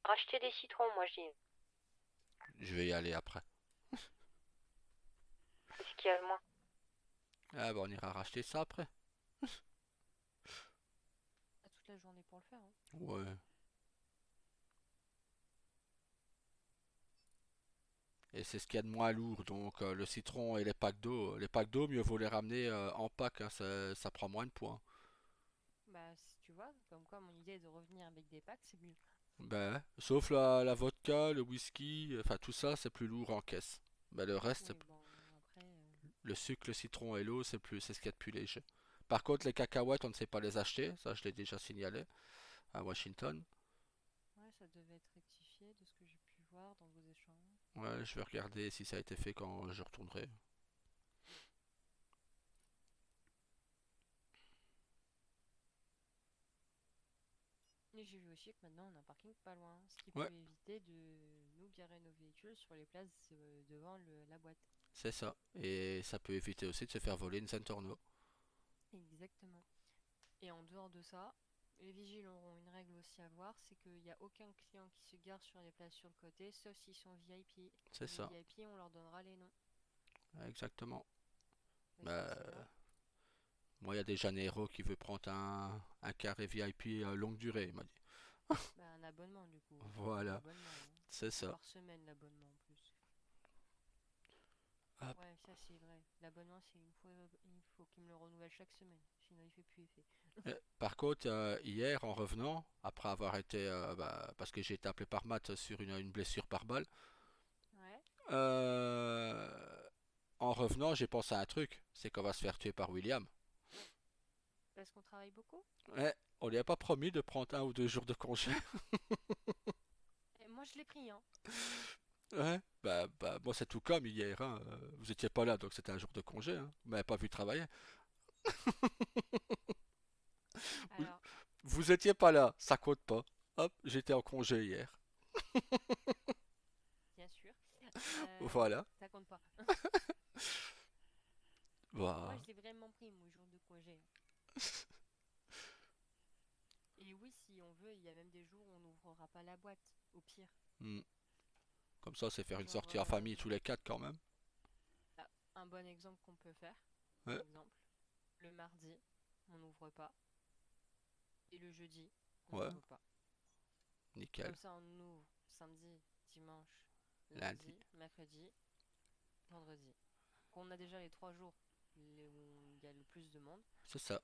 Racheter des citrons, moi je dis.
Je vais y aller après.
Qu'est-ce qu'il y a de moins?
Ah, bah, on ira racheter ça après.
T'as toute la journée pour le faire, hein.
Ouais. Et c'est ce qu'il y a de moins lourd, donc le citron et les packs d'eau. Les packs d'eau, mieux vaut les ramener en pack, hein, ça prend moins de poids.
Bah, si tu vois, comme quoi mon idée est de revenir avec des packs, c'est mieux.
Ben, sauf la vodka, le whisky, enfin tout ça, c'est plus lourd en caisse. Ben, le reste,
Oui, bon, après,
le sucre, le citron et l'eau, c'est ce qu'il y a de plus léger. Par contre, les cacahuètes, on ne sait pas les acheter, ça je l'ai déjà signalé à Washington.
ouais, ça devait être rectifié de ce que j'ai pu voir dans vos échanges.
Ouais, je vais regarder si ça a été fait quand je retournerai.
Et j'ai vu aussi que maintenant on a un parking pas loin, ce qui
Ouais,
peut éviter de nous garer nos véhicules sur les places devant la boîte.
c'est ça. Et ça peut éviter aussi de se faire voler une Zentorno.
Exactement. Et en dehors de ça, les vigiles auront une règle aussi à voir, c'est qu'il n'y a aucun client qui se gare sur les places sur le côté, sauf s'ils sont VIP.
C'est
Et les
ça.
VIP, on leur donnera les noms.
Exactement.
Parce que c'est
Euh,
là,
Moi, il y a des Janeiro qui veut prendre un carré VIP longue durée, il m'a dit.
bah, un abonnement du coup. Un
Voilà,
abonnement, hein.
c'est
C'est
ça.
par semaine l'abonnement en plus.
Hop.
Ouais, ça c'est vrai. L'abonnement c'est une fois, il faut qu'il me le renouvelle chaque semaine, sinon il fait plus effet.
Par contre, hier, en revenant, après avoir été, parce que j'ai été appelé par Matt sur une blessure par balle,
Ouais,
euh, en revenant, j'ai pensé à un truc, c'est qu'on va se faire tuer par William.
parce qu'on travaille beaucoup.
Ouais, on lui a pas promis de prendre 1 ou 2 jours de congé.
Et moi je l'ai pris, hein.
Ouais, moi c'est tout comme hier, hein. Vous étiez pas là, donc c'était un jour de congé, hein. Vous m'avez pas vu travailler. Vous,
Alors,
vous étiez pas là, ça compte pas. Hop, j'étais en congé hier.
bien sûr,
Voilà.
ça compte pas. Moi
Bah,
je l'ai vraiment pris, mon jour de congé. Et oui, si on veut, il y a même des jours où on n'ouvrira pas la boîte, au pire.
hmm. Comme ça, c'est faire une
Genre,
sortie en famille tous les quatre quand même.
ah, un bon exemple qu'on peut faire,
Ouais,
exemple, le mardi, on n'ouvre pas, et le jeudi, on
ouais,
n'ouvre pas.
nickel.
Comme ça, on ouvre samedi, dimanche,
Lundi,
lundi, mercredi, vendredi. Qu'on a déjà les 3 jours où il y a le plus de monde.
c'est ça.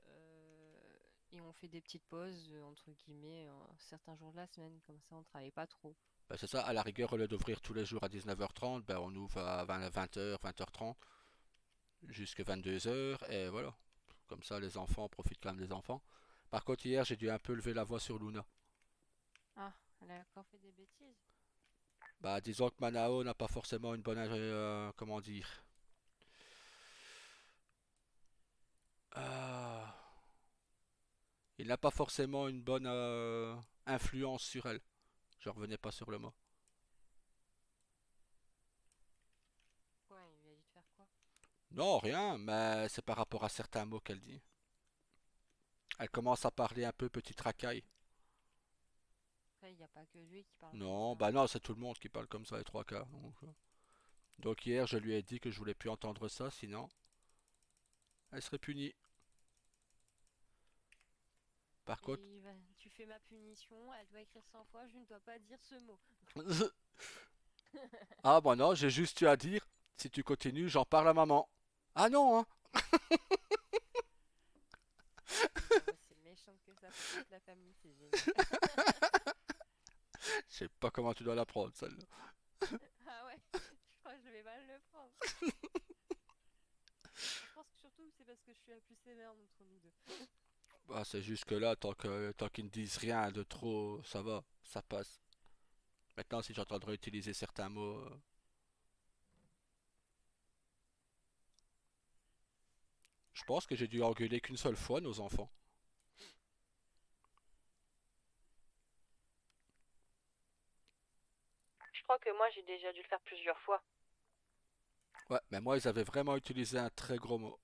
Euh, et on fait des petites pauses, entre guillemets, certains jours de la semaine, comme ça on travaille pas trop.
Ben, c'est ça, à la rigueur, au lieu d'ouvrir tous les jours à 19h30, ben, on ouvre à 20h, 20h30, jusqu'à 22h, et voilà. Comme ça, les enfants, on profite quand même des enfants. Par contre, hier, j'ai dû un peu lever la voix sur Luna.
Ah, elle a encore fait des bêtises.
Bah, disons que Manao n'a pas forcément une bonne, comment dire, euh, il n'a pas forcément une bonne influence sur elle. Je revenais pas sur le mot.
Quoi, il lui a dit de faire quoi?
Non, rien, mais c'est par rapport à certains mots qu'elle dit. Elle commence à parler un peu petite racaille.
Après, il n'y a pas que lui qui parle comme ça,
Non,
hein.
bah non, c'est tout le monde qui parle comme ça, les trois quarts. Donc hier, je lui ai dit que je voulais plus entendre ça, sinon, elle serait punie. Par contre,
Tu fais ma punition, elle doit écrire 100 fois, je ne dois pas dire ce mot.
ah bah non, j'ai juste eu à dire, si tu continues, j'en parle à maman. Ah non, hein.
Elle est aussi méchante que ça pour toute la famille, c'est génial.
Je sais pas comment tu dois la prendre, celle-là.
Ah ouais, je crois que je vais mal le prendre. Je pense que surtout c'est parce que je suis la plus sévère d'entre nous deux.
Bah, c'est juste que là, tant qu'ils ne disent rien de trop, ça va, ça passe. Maintenant, si j'entendrais utiliser certains mots, je pense que j'ai dû engueuler qu'une seule fois nos enfants.
Je crois que moi j'ai déjà dû le faire plusieurs fois.
Ouais, mais moi, ils avaient vraiment utilisé un très gros mot.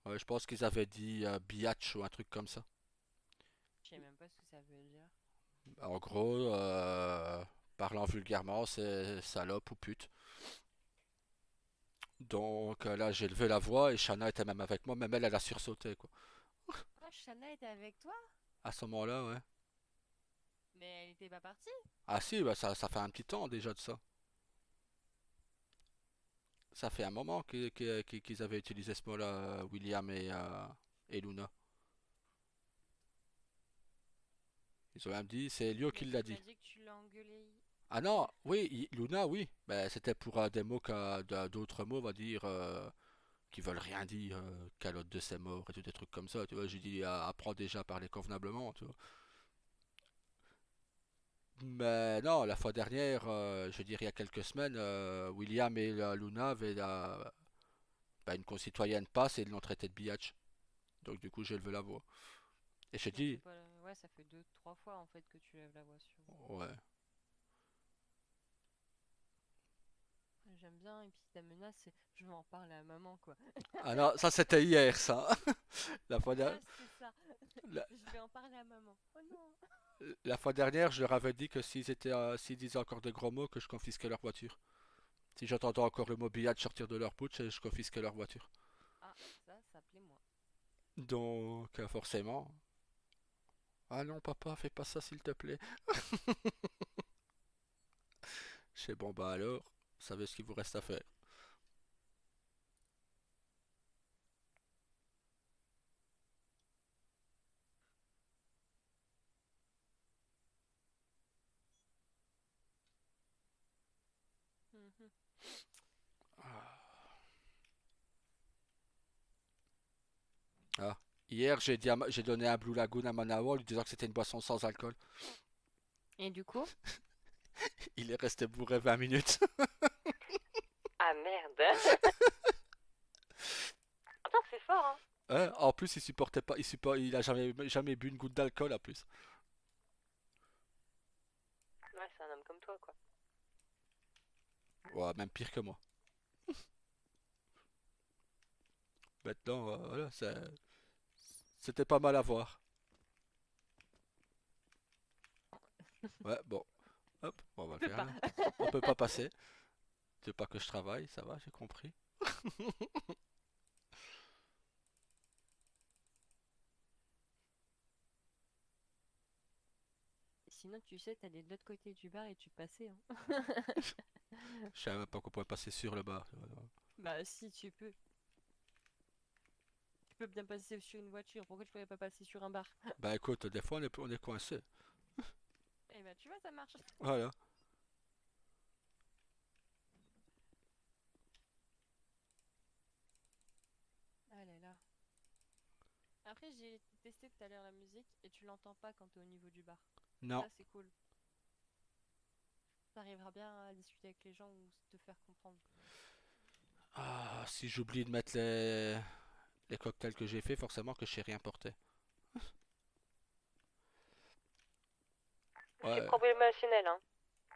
Ouais, je pense qu'ils avaient dit biatch ou un truc comme ça.
Je sais même pas ce que ça veut dire.
En gros, parlant vulgairement, c'est salope ou pute. Donc là, j'ai levé la voix et Shana était même avec moi, même elle, elle a sursauté, quoi.
Ah, Shana était avec toi?
À ce moment-là, ouais.
Mais elle était pas partie?
Ah si, bah ça fait un petit temps déjà de ça. Ça fait un moment qu'ils avaient utilisé ce mot-là, William et Luna. Ils ont même dit, c'est Elio qui
Mais
l'a
tu m'as
dit.
dit que tu l'as engueulé
Ah non,
hier.
oui, Luna, oui. Ben, c'était pour des mots d'autres mots, on va dire, qui veulent rien dire, calotte de ses morts et tout des trucs comme ça, tu vois. J'ai dit, apprends déjà à parler convenablement, tu vois. Mais non, la fois dernière, je veux dire, il y a quelques semaines, William et Luna avaient une concitoyenne passe et ils l'ont traité de biatch. Donc du coup, j'ai levé la voix. Et j'ai
Non, c'est
dit,
pas ouais, ça fait deux, trois fois en fait que tu lèves la voix sur.
ouais.
J'aime bien, et puis ta menace, c'est je vais en parler à maman, quoi.
Ah non, ça c'était hier, ça. La fois,
Ah, c'est ça.
la,
Je vais en parler à maman. Oh non.
la fois dernière, je leur avais dit que s'ils disaient encore des gros mots, que je confisquais leur voiture. Si j'entendais encore le mot biatch sortir de leur bouche, je confisquais leur voiture.
Ah, ça plaît moi.
Donc, forcément. Ah non, papa, fais pas ça s'il te plaît. Je sais, bon bah alors, vous savez ce qu'il vous reste à faire.
Mhm.
Ah. Hier, j'ai donné un Blue Lagoon à Manawa en lui disant que c'était une boisson sans alcool.
Et du coup?
Il est resté bourré 20 minutes.
Ah merde. Attends, c'est fort, hein.
Hein, en plus, il supportait pas, il a jamais bu une goutte d'alcool en plus.
Ouais, c'est un homme comme toi, quoi.
Ouais, même pire que moi. Maintenant, voilà, c'était pas mal à voir. Ouais, bon, hop, on va
On
le
peut
faire
pas.
là. On peut pas passer. Tu veux pas que je travaille, ça va, j'ai compris.
Sinon, tu sais, t'allais de l'autre côté du bar et tu passais, hein.
Je savais même pas qu'on pouvait passer sur le bar.
Bah si, tu peux. Tu peux bien passer sur une voiture. Pourquoi tu pourrais pas passer sur un bar?
Bah écoute, des fois on est coincé.
Eh bah tu vois, ça marche.
Voilà.
Ah là là. Après, j'ai testé tout à l'heure la musique et tu l'entends pas quand t'es au niveau du bar.
Non.
Ça, c'est cool. T'arriveras bien à discuter avec les gens ou te faire comprendre.
Ah, si j'oublie de mettre les cocktails que j'ai fait, forcément que je sais rien porter.
C'est
Ouais,
problémationnel, hein.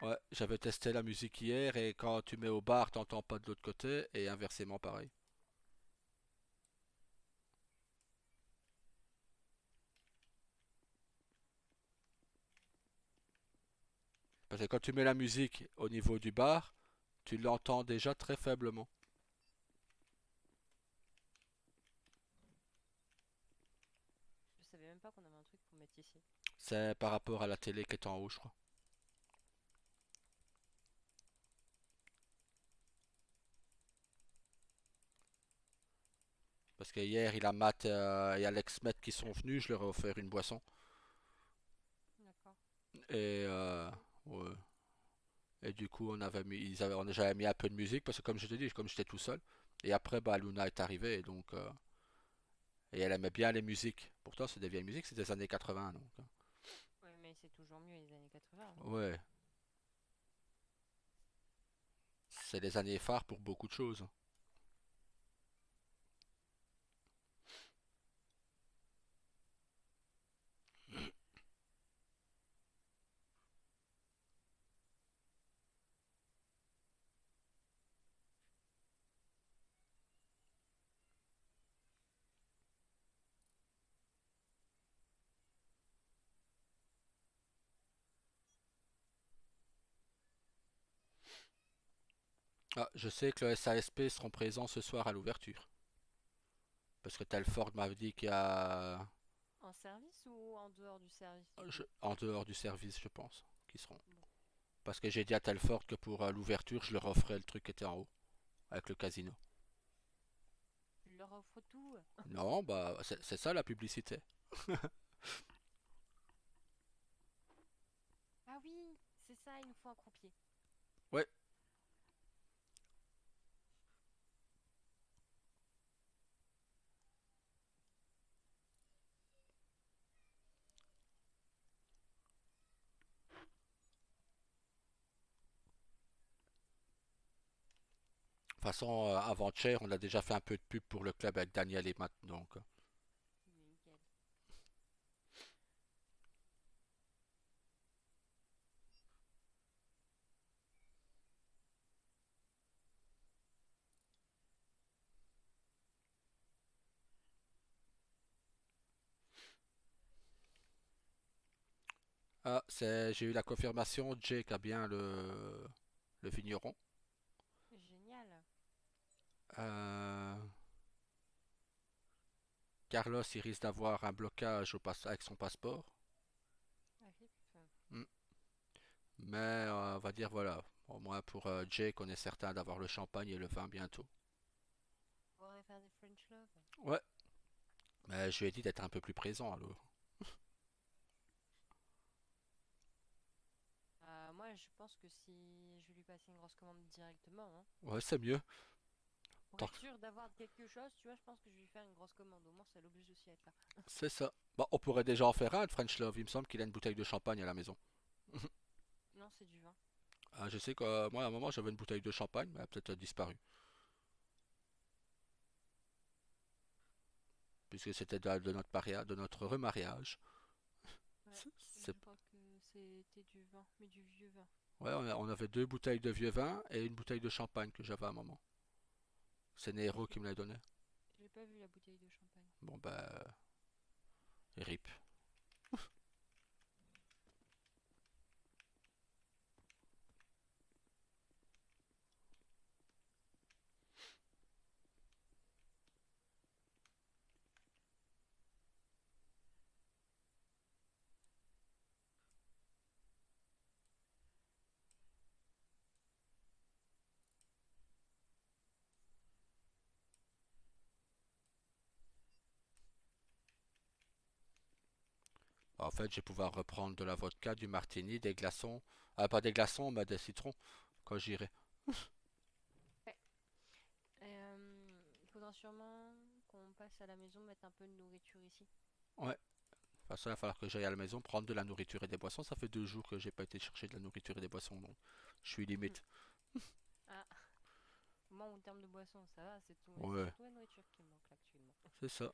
ouais, j'avais testé la musique hier et quand tu mets au bar, t'entends pas de l'autre côté et inversement pareil. Parce que quand tu mets la musique au niveau du bar, tu l'entends déjà très faiblement.
Je savais même pas qu'on avait un truc pour mettre ici.
C'est par rapport à la télé qui est en haut, je crois. Parce que hier, il a Matt et Alex Met qui sont venus, je leur ai offert une boisson.
D'accord.
Et, ouais. Et du coup, j'avais mis un peu de musique parce que comme je t'ai dit, comme j'étais tout seul. Et après, bah, Luna est arrivée et donc, et elle aimait bien les musiques. Pourtant, c'est des vieilles musiques, c'est des années 80, donc.
Ouais, mais c'est toujours mieux les années 80.
Ouais, c'est les années phares pour beaucoup de choses. Ah, je sais que le SASP seront présents ce soir à l'ouverture. Parce que Telford m'avait dit qu'il y a,
En service ou en dehors du service du coup?
en dehors du service, je pense, qu'ils seront.
Bon,
Parce que j'ai dit à Telford que pour l'ouverture, je leur offrais le truc qui était en haut, avec le casino.
tu leur offres tout.
Non, bah, c'est ça la publicité.
Ah oui, c'est ça, il nous faut un croupier.
Ouais, toute façon, avant-hier, on a déjà fait un peu de pub pour le club avec Daniel et Matt, donc.
Nickel.
Ah, j'ai eu la confirmation, Jake a bien le vigneron.
Génial.
Euh, Carlos, il risque d'avoir un blocage avec son passeport.
RIP.
Hmm. Mais on va dire voilà, au moins pour Jake, on est certain d'avoir le champagne et le vin bientôt.
On pourrait faire des French Love.
Ouais, mais je lui ai dit d'être un peu plus présent alors.
Moi, je pense que si je lui passais une grosse commande directement, hein,
Ouais, c'est mieux.
pour
Tant
être
que-
sûr d'avoir quelque chose, tu vois, je pense que je vais lui faire une grosse commande. Au moins, ça l'oblige aussi à être là.
C'est ça. Bah, on pourrait déjà en faire un de French Love. Il me semble qu'il a une bouteille de champagne à la maison.
Non, c'est du vin.
Ah, je sais que moi, à un moment, j'avais une bouteille de champagne, mais elle a peut-être disparu. Puisque c'était de notre de notre remariage.
Ouais,
C'est-
je crois que c'était du vin, mais du vieux vin.
Ouais, on avait deux bouteilles de vieux vin et une bouteille de champagne que j'avais à un moment. C'est Nero
Je l'ai
qui me l'a donné.
je l'ai pas vu la bouteille de champagne.
Bon, bah, rip. En fait, je vais pouvoir reprendre de la vodka, du martini, des glaçons. Ah, pas des glaçons, mais des citrons quand j'irai.
Ouais. Il faudra sûrement qu'on passe à la maison mettre un peu de nourriture ici.
Ouais. De toute façon, il va falloir que j'aille à la maison prendre de la nourriture et des boissons. Ça fait 2 jours que j'ai pas été chercher de la nourriture et des boissons, donc je suis limite.
Ah, moi en termes de boisson, ça va, c'est
Ouais,
surtout la nourriture qui me manque là, actuellement.
c'est ça.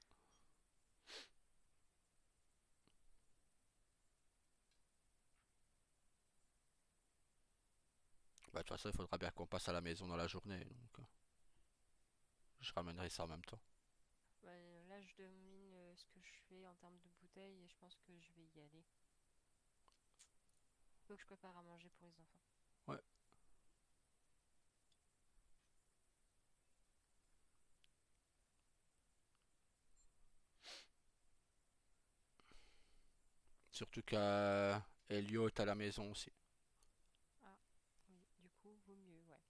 Bah, de toute façon, il faudra bien qu'on passe à la maison dans la journée, donc je ramènerai ça en même temps.
Là, je domine ce que je fais en termes de bouteilles et je pense que je vais y aller. Faut que je prépare à manger pour les enfants.
Ouais. Surtout qu'Elio est à la maison aussi.
Ah, oui, du coup, vaut mieux, ouais.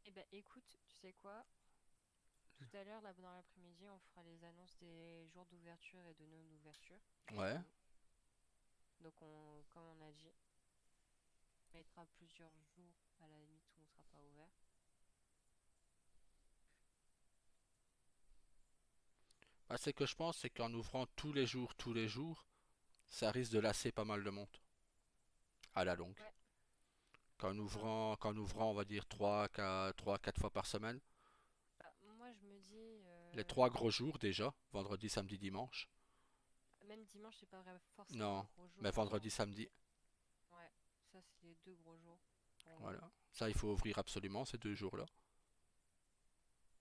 Eh ben, écoute, tu sais quoi? Tout à l'heure, là, dans l'après-midi, on fera les annonces des jours d'ouverture et de non-ouverture de chez
Ouais.
nous. Donc, comme on a dit, on mettra plusieurs jours à la limite où on sera pas ouvert.
Bah, c'est que je pense, c'est qu'en ouvrant tous les jours, ça risque de lasser pas mal de monde à la longue.
Ouais, c'est ça.
Qu'en ouvrant, on va dire 3, 4 fois par semaine.
Bah, moi, je me dis,
Les 3 gros jours déjà, vendredi, samedi, dimanche.
même dimanche, c'est pas forcément un
Non,
gros jour
mais
en soi,
vendredi,
hein.
samedi.
Ouais, ça, c'est les deux gros jours pour nous.
Voilà. Ça, il faut ouvrir absolument ces 2 jours-là.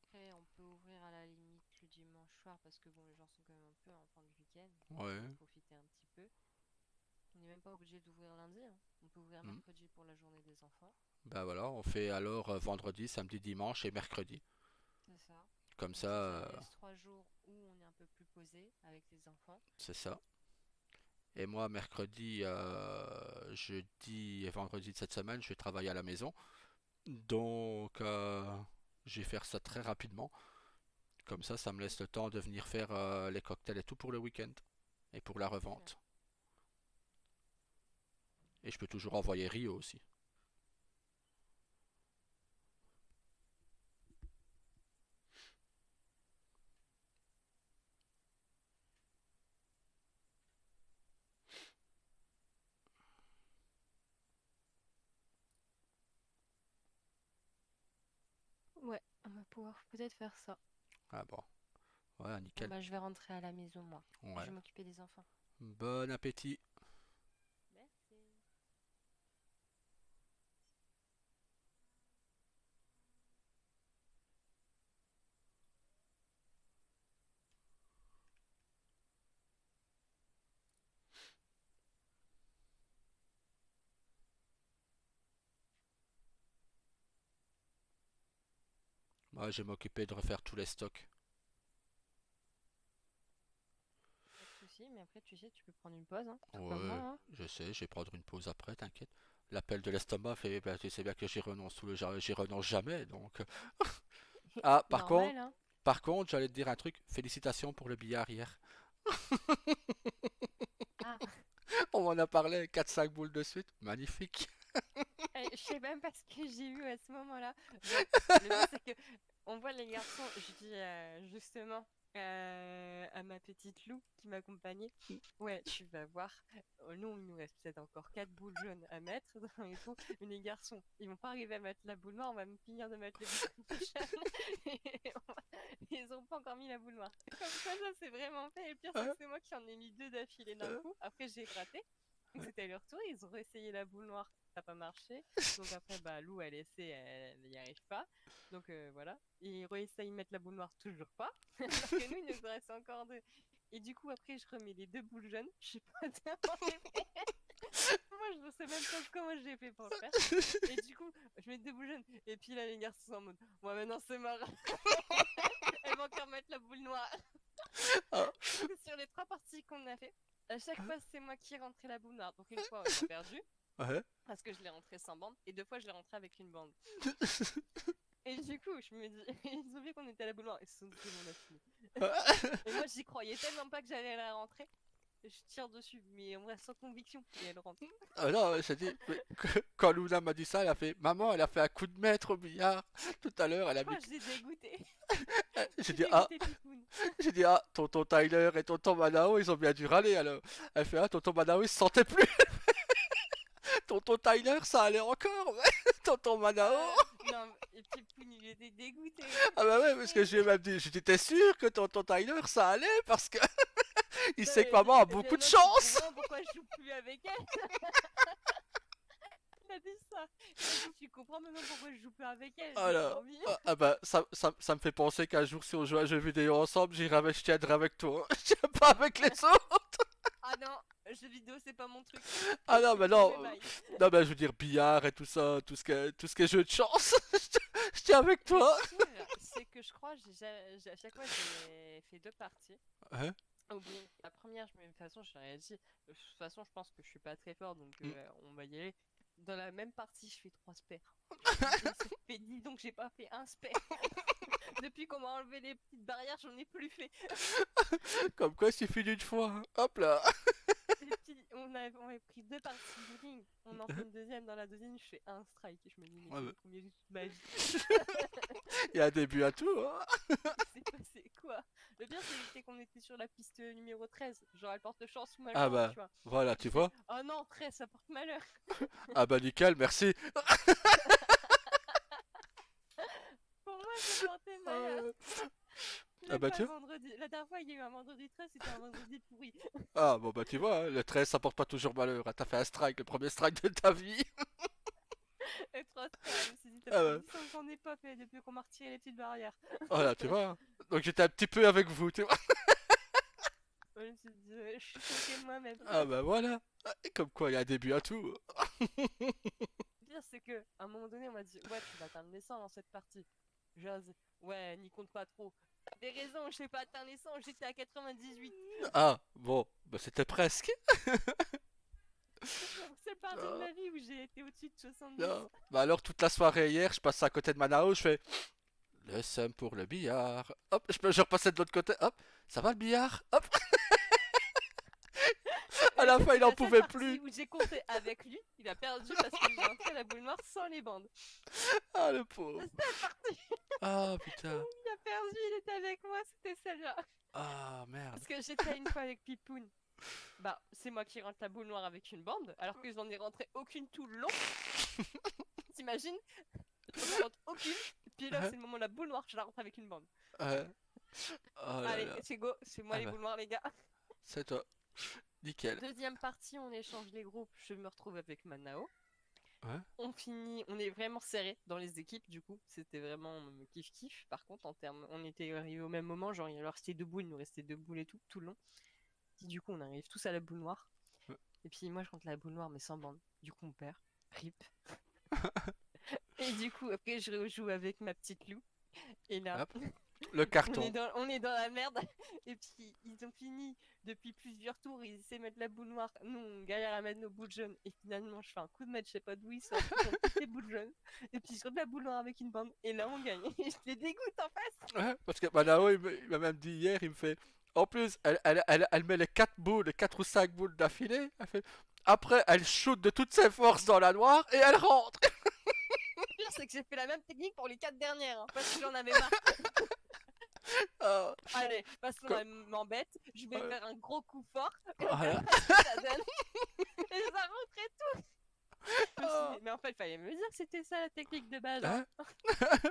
Après, on peut ouvrir à la limite le dimanche soir parce que bon, les gens sont quand même un peu en fin de week-end, donc ils
Ouais.
veulent profiter un petit peu. On n'est même pas obligé d'ouvrir lundi, hein. On peut ouvrir
Hmm.
mercredi pour la journée des enfants.
Ben voilà, on fait alors vendredi, samedi, dimanche et mercredi.
C'est ça.
Comme ça,
Comme ça nous laisse 3 jours où on est un peu plus posé avec les enfants.
c'est ça. Et moi, mercredi, jeudi et vendredi de cette semaine, je vais travailler à la maison. Donc, je vais faire ça très rapidement. Comme ça me laisse le temps de venir faire les cocktails et tout pour le week-end. Et pour la
Parfait.
revente. Et je peux toujours envoyer Rio aussi.
va pouvoir peut-être faire ça.
Ah bon, voilà,
Bon,
nickel.
bah, je vais rentrer à la maison, moi. Je
Ouais.
vais m'occuper des enfants.
Bon appétit.
Merci.
Moi, je vais m'occuper de refaire tous les stocks.
Pas de soucis, mais après, tu sais, tu peux prendre une pause, hein, tout comme moi,
Ouais,
hein.
je sais, je vais prendre une pause après, t'inquiète. L'appel de l'estomac fait, ben, tu sais bien que j'y renonce j'y renonce jamais, donc. Ah,
Normal, hein.
par contre, j'allais te dire un truc. Félicitations pour le billard hier.
Ah,
On m'en a parlé, 4-5 boules de suite. Magnifique.
je sais même pas ce que j'ai eu à ce moment-là. Genre, le pire, c'est que on voit les garçons, je dis justement à ma petite Lou qui m'accompagnait, ouais, tu vas voir, nous, il nous reste peut-être encore 4 boules jaunes à mettre et tout, mais les garçons, ils vont pas arriver à mettre la boule noire, on va me finir de mettre les boules jaunes, et ils ont pas encore mis la boule noire. Comme ça c'est vraiment fait, et le pire, c'est
Hein,
que c'est moi qui en ai mis 2 d'affilée d'un
hein,
coup, après j'ai gratté, donc c'était leur tour, ils ont réessayé la boule noire, ça n'a pas marché. Donc après, bah, Lou, elle essaie, elle n'y arrive pas. Donc voilà. Il réessaye de mettre la boule noire, toujours pas. Alors que nous, il nous reste encore 2. Et du coup, après, je remets les 2 boules jaunes. Je sais pas comment j'ai fait. Moi, je ne sais même pas comment j'ai fait pour le faire. Et du coup, je mets 2 boules jaunes. Et puis là, les garçons sont en mode, moi maintenant, c'est marrant. Elle va encore mettre la boule noire.
ah,
Donc, sur les 3 parties qu'on a fait, à chaque fois, c'est moi qui ai rentré la boule noire. Donc une fois, ils ont perdu.
ouais.
Parce que je l'ai rentré sans bande. Et 2 fois, je l'ai rentré avec une bande. Et du coup, je me dis, ils ont vu qu'on était à la boule noire, ils se sont dit, c'est bon, on a fini. Et moi, j'y croyais tellement pas que j'allais la rentrer. Je tire dessus, mais en vrai, sans conviction, et elle rentre.
Ah non, j'ai dit, mais quand Luna m'a dit ça, elle a fait, maman, elle a fait un coup de maître au billard. Tout à l'heure, elle a
Je
mis.
crois que je l'ai dégoûté.
J'ai
J'ai
dit, ah,
dégoûté Pipoun.
j'ai dit, ah, tonton Tyler et tonton Manao, ils ont bien dû râler alors. Elle fait, ah, tonton Manao, il se sentait plus. Tonton Tyler, ça allait encore, ouais. Tonton Manao.
Non, et Pipoun, il était dégoûté.
Ah bah ouais, parce que
Et-
je lui ai même dit, j'étais sûr que tonton Tyler, ça allait, parce que il
Non,
sait que maman a
et
beaucoup de
maintenant, tu
chance.
comprends pourquoi je joue plus avec elle. Il a dit ça. Il a dit, tu comprends maintenant pourquoi je joue plus avec elle. J'ai pas
Alors,
envie.
ah bah, ça me fait penser qu'un jour, si on joue à un jeu vidéo ensemble, je tiendrai avec toi. Je tiens pas avec les autres.
Ah non, jeux vidéo, c'est pas mon truc.
Ah non, mais
Non,
non.
mais bye.
Non, mais je veux dire, billard et tout ça, tout ce qui est jeu de chance. Je tiens avec
Le
toi.
pire, c'est que je crois, à chaque fois, j'ai fait 2 parties.
Hein.
Au bon, la première, de toute façon, je leur ai dit, de toute façon, je pense que je suis pas très fort, donc
Mm.
on va y aller. Dans la même partie, je fais 3 spares. Ça fait 10 donc j'ai pas fait un spare. Depuis qu'on m'a enlevé les petites barrières, j'en ai plus fait.
Comme quoi, il suffit d'une fois, hein. Hop là.
On avait pris 2 parties bowling. On en fait une deuxième. Dans la deuxième, je fais un strike. Je me dis, mais
Ouais,
c'est combien de magie.
il y a un début à tout, hein.
C'est passé quoi? Le pire, c'est qu'on était sur la piste numéro 13. Genre, elle porte chance ou
Ah
malchance,
bah,
tu vois.
voilà,
J'ai
tu
fait,
vois.
oh non, 13, ça porte malheur.
Ah bah, nickel, merci.
Pour moi, ça portait malheur.
Euh, Ah
Même
bah,
pas le
tiens.
vendredi. La dernière fois, il y a eu un vendredi 13, c'était un vendredi pourri.
Ah bon, bah, tu vois, hein, le 13, ça porte pas toujours malheur, hein. T'as fait un strike, le premier strike de ta vie.
Et 3 spares, je me suis dit, t'as
Ah
plus
bah,
10 ans qu'on n'est pas fait depuis qu'on m'a retiré les petites barrières.
voilà, tu vois. Donc, j'étais un petit peu avec vous, tu vois.
Je me suis dit, je suis choquée de moi-même.
Ah bah, voilà. Ah, et comme quoi, il y a un début à tout.
Le pire, c'est que à un moment donné, on m'a dit, ouais, tu vas atteindre les 100 dans cette partie. J'ose, ouais, n'y compte pas trop. Des raisons, je n'ai pas atteint les 100, j'étais à 98.
Ah, bon, bah, c'était presque.
C'est la seule partie de
Ah,
ma vie où j'ai été au-dessus de 70.
non. Bah, alors, toute la soirée hier, je passe à côté de Manao, je fais. Le seum pour le billard. Hop, je repassais de l'autre côté. Hop, ça va le billard? Hop, à la fin, il
C'est
en
la seule
pouvait
partie
plus.
où j'ai compté avec lui. Il a perdu parce que j'ai entré la boule noire sans les bandes.
Ah, le pauvre.
Cette partie
Ah, putain.
il a perdu, il était avec moi, c'était celle-là.
Ah, merde.
Parce que j'étais une fois avec Pipoun. Bah, c'est moi qui rentre la boule noire avec une bande, alors que j'en ai rentré aucune tout le long. T'imagines? J'en rentre aucune. Puis là,
Ouais,
c'est le moment de la boule noire, je la rentre avec une bande.
ouais. Oh là
Allez,
là.
c'est go, c'est moi
Ah
les
bah,
boules noires, les gars.
c'est toi. Nickel.
Deuxième partie, on échange les groupes, je me retrouve avec Manao.
Ouais.
On finit, on est vraiment serré dans les équipes, du coup, c'était vraiment kiff-kiff. Par contre, en termes, on était arrivés au même moment, genre il leur restait deux boules, il nous restait deux boules et tout le long. Puis, du coup, on arrive tous à la boule noire. Et puis moi, je rentre la boule noire, mais sans bande. Du coup, on perd. Rip. Et du coup, après, je rejoue avec ma petite Lou. Et là,
Hop. Le carton.
on est dans la merde. Et puis, ils ont fini depuis plusieurs tours. Ils essaient de mettre la boule noire. Nous, on galère à mettre nos boules jaunes. Et finalement, je fais un coup de match, je sais pas d'où ils sortent. Ils ont toutes les boules jaunes. Et puis, sur de la boule noire avec une bande. Et là, on gagne. Et je les dégoûte en face.
Ouais, parce que Manao, il m'a même dit hier, il me fait. En plus, elle met les 4 boules, les 4 ou 5 boules d'affilée. Elle fait. Après, elle shoot de toutes ses forces dans la noire et elle rentre.
Le pire, c'est que j'ai fait la même technique pour les 4 dernières. Hein, parce que j'en avais marre.
Ah,
Allez, parce qu'on
quoi-
m'embête. Je vais
Ouais.
faire un gros coup fort. Et on
Voilà.
verra ce que ça donne. Et ça rentrait tout. Je me suis
Ah.
dit, mais en fait, il fallait me dire que c'était ça la technique de base.
Hein.
Hein.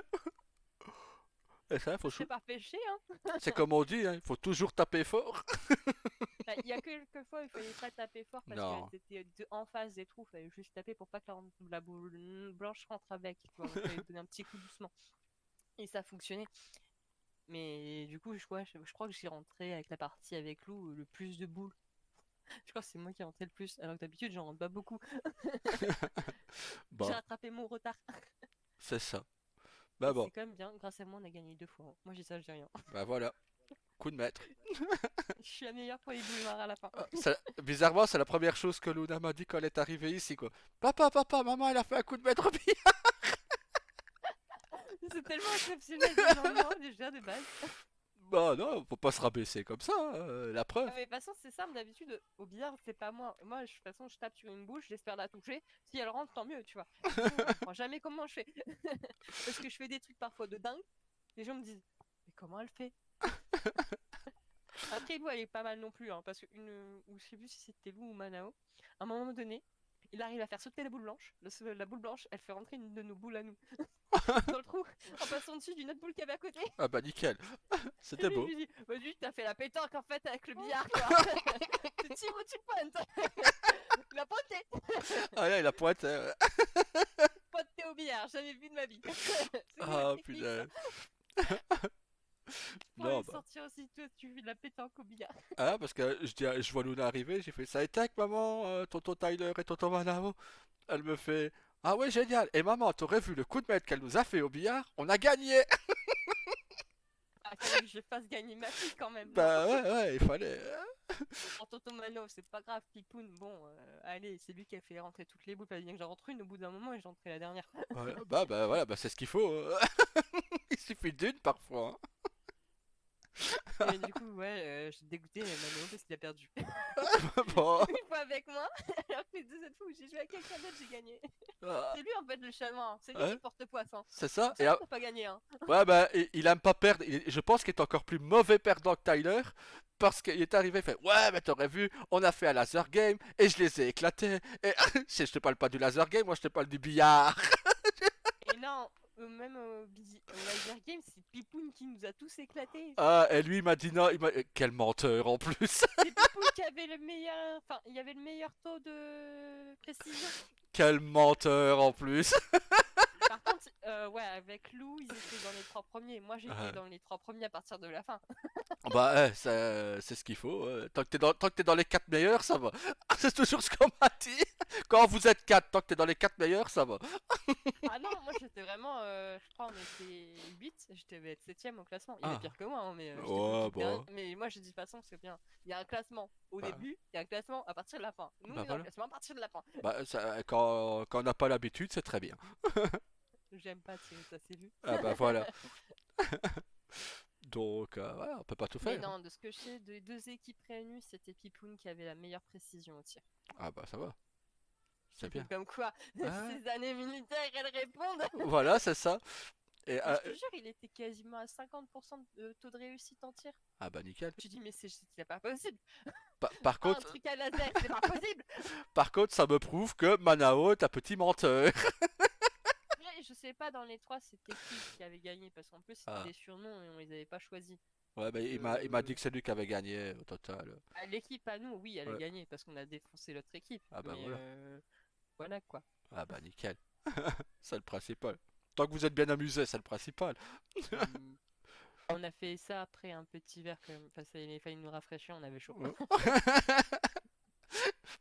Et ça, faut
Je fais pas péché. Hein.
c'est comme on dit, hein, il faut toujours taper fort.
Il y a quelques fois, il fallait pas taper fort parce
Non.
qu'elles étaient en face des trous. Il fallait juste taper pour pas que la boule blanche rentre avec. Quoi. Il fallait donner un petit coup doucement. Et ça fonctionnait. Mais du coup, je crois que j'ai rentré avec la partie avec Lou le plus de boules. Je crois que c'est moi qui ai rentré le plus. Alors que d'habitude, j'en rentre pas beaucoup. J'ai
Bon,
rattrapé mon retard.
c'est ça. Bah
Et
bon,
c'est quand même bien. Grâce à moi, on a gagné 2 fois. Hein. Moi, j'ai ça, je dis rien.
bah voilà. Coup de maître.
Je suis la meilleure pour les boules noires à la fin.
Ah, bizarrement, c'est la première chose que Luna m'a dit quand elle est arrivée ici, quoi. Papa, maman, elle a fait un coup de maître au billard.
C'est tellement exceptionnel normalement déjà de base.
Bah non, faut pas se rabaisser comme ça, hein, la preuve.
Mais de toute façon, c'est simple d'habitude. Au billard, c'est pas moi. Moi, de toute façon, je tape sur une bouche, j'espère la toucher. Si elle rentre, tant mieux, tu vois. Sinon, je comprends jamais comment je fais. Parce que je fais des trucs parfois de dingue. Les gens me disent, mais comment elle fait? Après, Lou, elle est pas mal non plus. Hein, parce que ou je sais plus si c'était Lou ou Manao. À un moment donné, il arrive à faire sauter la boule blanche. La boule blanche, elle fait rentrer une de nos boules à nous dans le trou en passant dessus d'une autre boule qu'il y avait à côté.
Ah bah nickel.
Et
C'était
lui, je
beau.
lui dis, vas-y, t'as fait la pétanque en fait avec le billard quoi. Tu tires ou tu pointes. Il a pointé.
Ah là, il a pointé.
Pointé au billard, jamais vu de ma vie. C'est une
Ah
nouvelle technique,
putain.
ça. Pour
Non,
les
bah.
sortir aussi, toi, tu fais de la pétanque au billard.
Ah, parce que je vois Luna arriver, j'ai fait ça a été avec maman, tonton Tyler et tonton Manao. Elle me fait ah ouais, génial. Et maman, t'aurais vu le coup de maître qu'elle nous a fait au billard? On a gagné!
Ah, fallait que je fasse gagner ma fille quand même. Non.
Bah ouais, il fallait.
Pour Tonton Mano, c'est pas grave, Pipoun, bon, allez, c'est lui qui a fait rentrer toutes les boules. Fallait bien que j'en rentre une au bout d'un moment et j'ai rentré la dernière.
Voilà. Voilà, bah c'est ce qu'il faut. Il suffit d'une parfois.
Et du coup, ouais, j'ai dégoûté Mano parce qu'il a perdu.
Hein. Bon.
Une fois avec moi, alors que les deux autres fois où j'ai joué avec quelqu'un d'autre, j'ai gagné.
Ah,
C'est lui en fait le chaman, c'est lui
ouais,
qui porte poisson.
c'est ça.
C'est
Et
ça que t'as pas gagné, hein.
ouais, bah il aime pas perdre. Je pense qu'il est encore plus mauvais perdant que Tyler. Parce qu'il est arrivé, il fait ouais, mais t'aurais vu, on a fait un laser game et je les ai éclatés. Et je te parle pas du laser game, moi je te parle du billard.
Et non, même au laser game, c'est Pipoun qui nous a tous éclatés.
Ah, et lui il m'a dit non, quel menteur en plus.
C'est Pipoun qui avait le meilleur, enfin, il y avait le meilleur taux de précision.
Quel menteur en plus.
Par contre, ouais, avec Lou, ils étaient dans les 3 premiers. Moi, j'étais
Ouais.
dans les 3 premiers à partir de la fin.
Bah, c'est ce qu'il faut. Tant que t'es dans les 4 meilleurs, ça va. C'est toujours ce qu'on m'a dit. Quand vous êtes 4, tant que t'es dans les 4 meilleurs, ça va.
Ah non, moi j'étais vraiment, je crois on était 8, j'étais 7ème au classement. Il
Ah.
est pire que moi, hein, mais j'étais
Ouais,
toute dernière.
bah.
Mais moi je dis de toute façon, c'est bien. Il y a un classement au
Bah.
début, il y a un classement à partir de la fin. Nous,
Bah
on est dans
voilà.
le classement à partir de la fin.
Bah, quand on n'a pas l'habitude, c'est très bien.
J'aime pas tirer ça, c'est vu.
Ah bah voilà. Donc, voilà, on peut pas tout
Mais
faire.
non, de ce que je sais, des 2 équipes réunies, c'était Pipoun qui avait la meilleure précision au tir.
Ah bah ça va. C'est bien.
Comme quoi,
Ah.
ces années militaires, elles répondent.
Voilà, c'est ça. Et,
Mais je te jure, il était quasiment à 50% de taux de réussite en tir.
ah bah nickel.
Je dis, mais c'est pas possible.
Par
Un
contre,
truc à laser, c'est pas possible.
ça me prouve que Manao est un petit menteur.
Ouais, je sais pas dans les trois c'était qui avait gagné parce qu'en plus c'était
Ah.
des surnoms et on les avait pas choisis.
Ouais, mais
Donc,
il m'a dit que c'est lui qui avait gagné au total.
l'équipe à nous, oui, elle a
Ouais.
gagné parce qu'on a défoncé l'autre équipe.
Ah bah
Mais
voilà.
voilà quoi.
Ah bah nickel. C'est le principal. Tant que vous êtes bien amusé, c'est le principal.
Mm. On a fait ça après un petit verre quand même. Enfin, il a fallu nous rafraîchir, on avait chaud.
Ouais.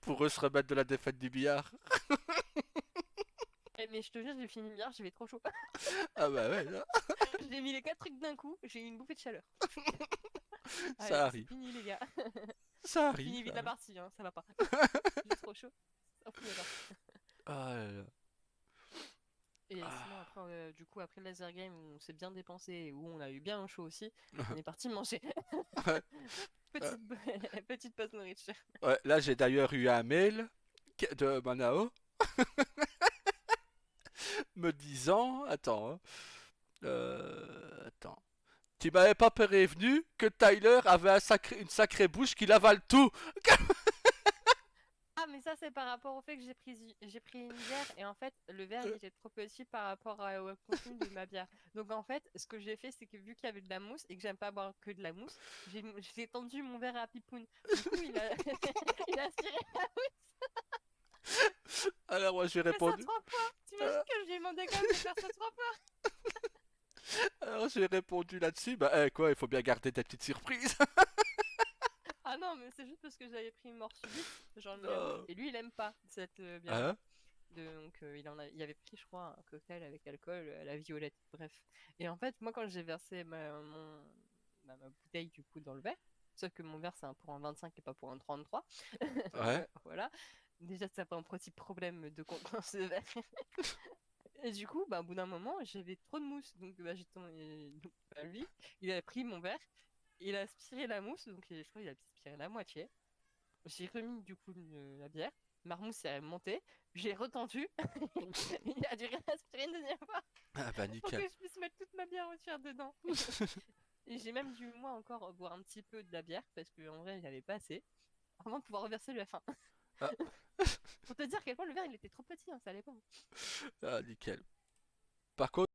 Pour eux se remettre de la défaite du billard.
Mais je te jure, j'ai fini bien, j'avais trop chaud.
Ah bah ouais, là,
J'ai mis les 4 trucs d'un coup, j'ai eu une bouffée de chaleur. Allez,
ça
c'est
arrive.
fini les gars.
Ça
Fini
arrive.
vite
Ça
la
arrive.
partie, hein, ça va pas. J'ai trop chaud. Ça fout la partie.
Ah là là.
Et sinon
Ah.
après, du coup, après le laser game où on s'est bien dépensé et où on a eu bien chaud aussi, on est parti manger.
Ouais, ouais.
Petite, petite pause nourriture.
Ouais, là j'ai d'ailleurs eu un mail de Manao me disant, attends, hein, attends, tu m'avais pas prévenu que Tyler avait une sacrée bouche qu'il avale tout.
Ah, mais ça, c'est par rapport au fait que j'ai pris une bière et en fait, le verre il était trop petit par rapport au contenu de ma bière. Donc, en fait, ce que j'ai fait, c'est que vu qu'il y avait de la mousse et que j'aime pas boire que de la mousse, j'ai tendu mon verre à Pipoun. Du coup, il a, il a aspiré la mousse.
Alors moi j'ai
J'ai fait ça
répondu,
3 fois. T'imagines
euh,
que je lui ai demandé quand même de faire ça 3 fois?
alors j'ai répondu là-dessus, bah quoi, il faut bien garder des petites surprises.
Ah non, mais c'est juste parce que j'avais pris une mort subite, genre le nez rouge,
Non.
et lui, il aime pas cette bière-là.
Hein?
Donc il avait pris, je crois, un cocktail avec alcool à la violette, bref. Et en fait, moi, quand j'ai versé ma bouteille du coup dans le verre, sauf que mon verre c'est un pour un 25 et pas pour un 33,
Ouais.
voilà. Déjà, ça fait un petit problème de contenance de verre. Et du coup, bah, au bout d'un moment, j'avais trop de mousse. Donc, bah, donc, bah, lui, il a pris mon verre, il a aspiré la mousse, donc je crois qu'il a aspiré la moitié. J'ai remis du coup la bière. Marmousse est remontée. J'ai retendu. Il a dû réaspirer une deuxième fois
Ah bah
pour que
nickel.
je puisse mettre toute ma bière entière dedans. Et j'ai même dû, moi, encore boire un petit peu de la bière parce qu'en vrai, il n'y avait pas assez avant de pouvoir reverser le F1.
Ah,
Pour te dire à quel point le verre il était trop petit, hein, ça allait pas.
ah nickel. Par contre,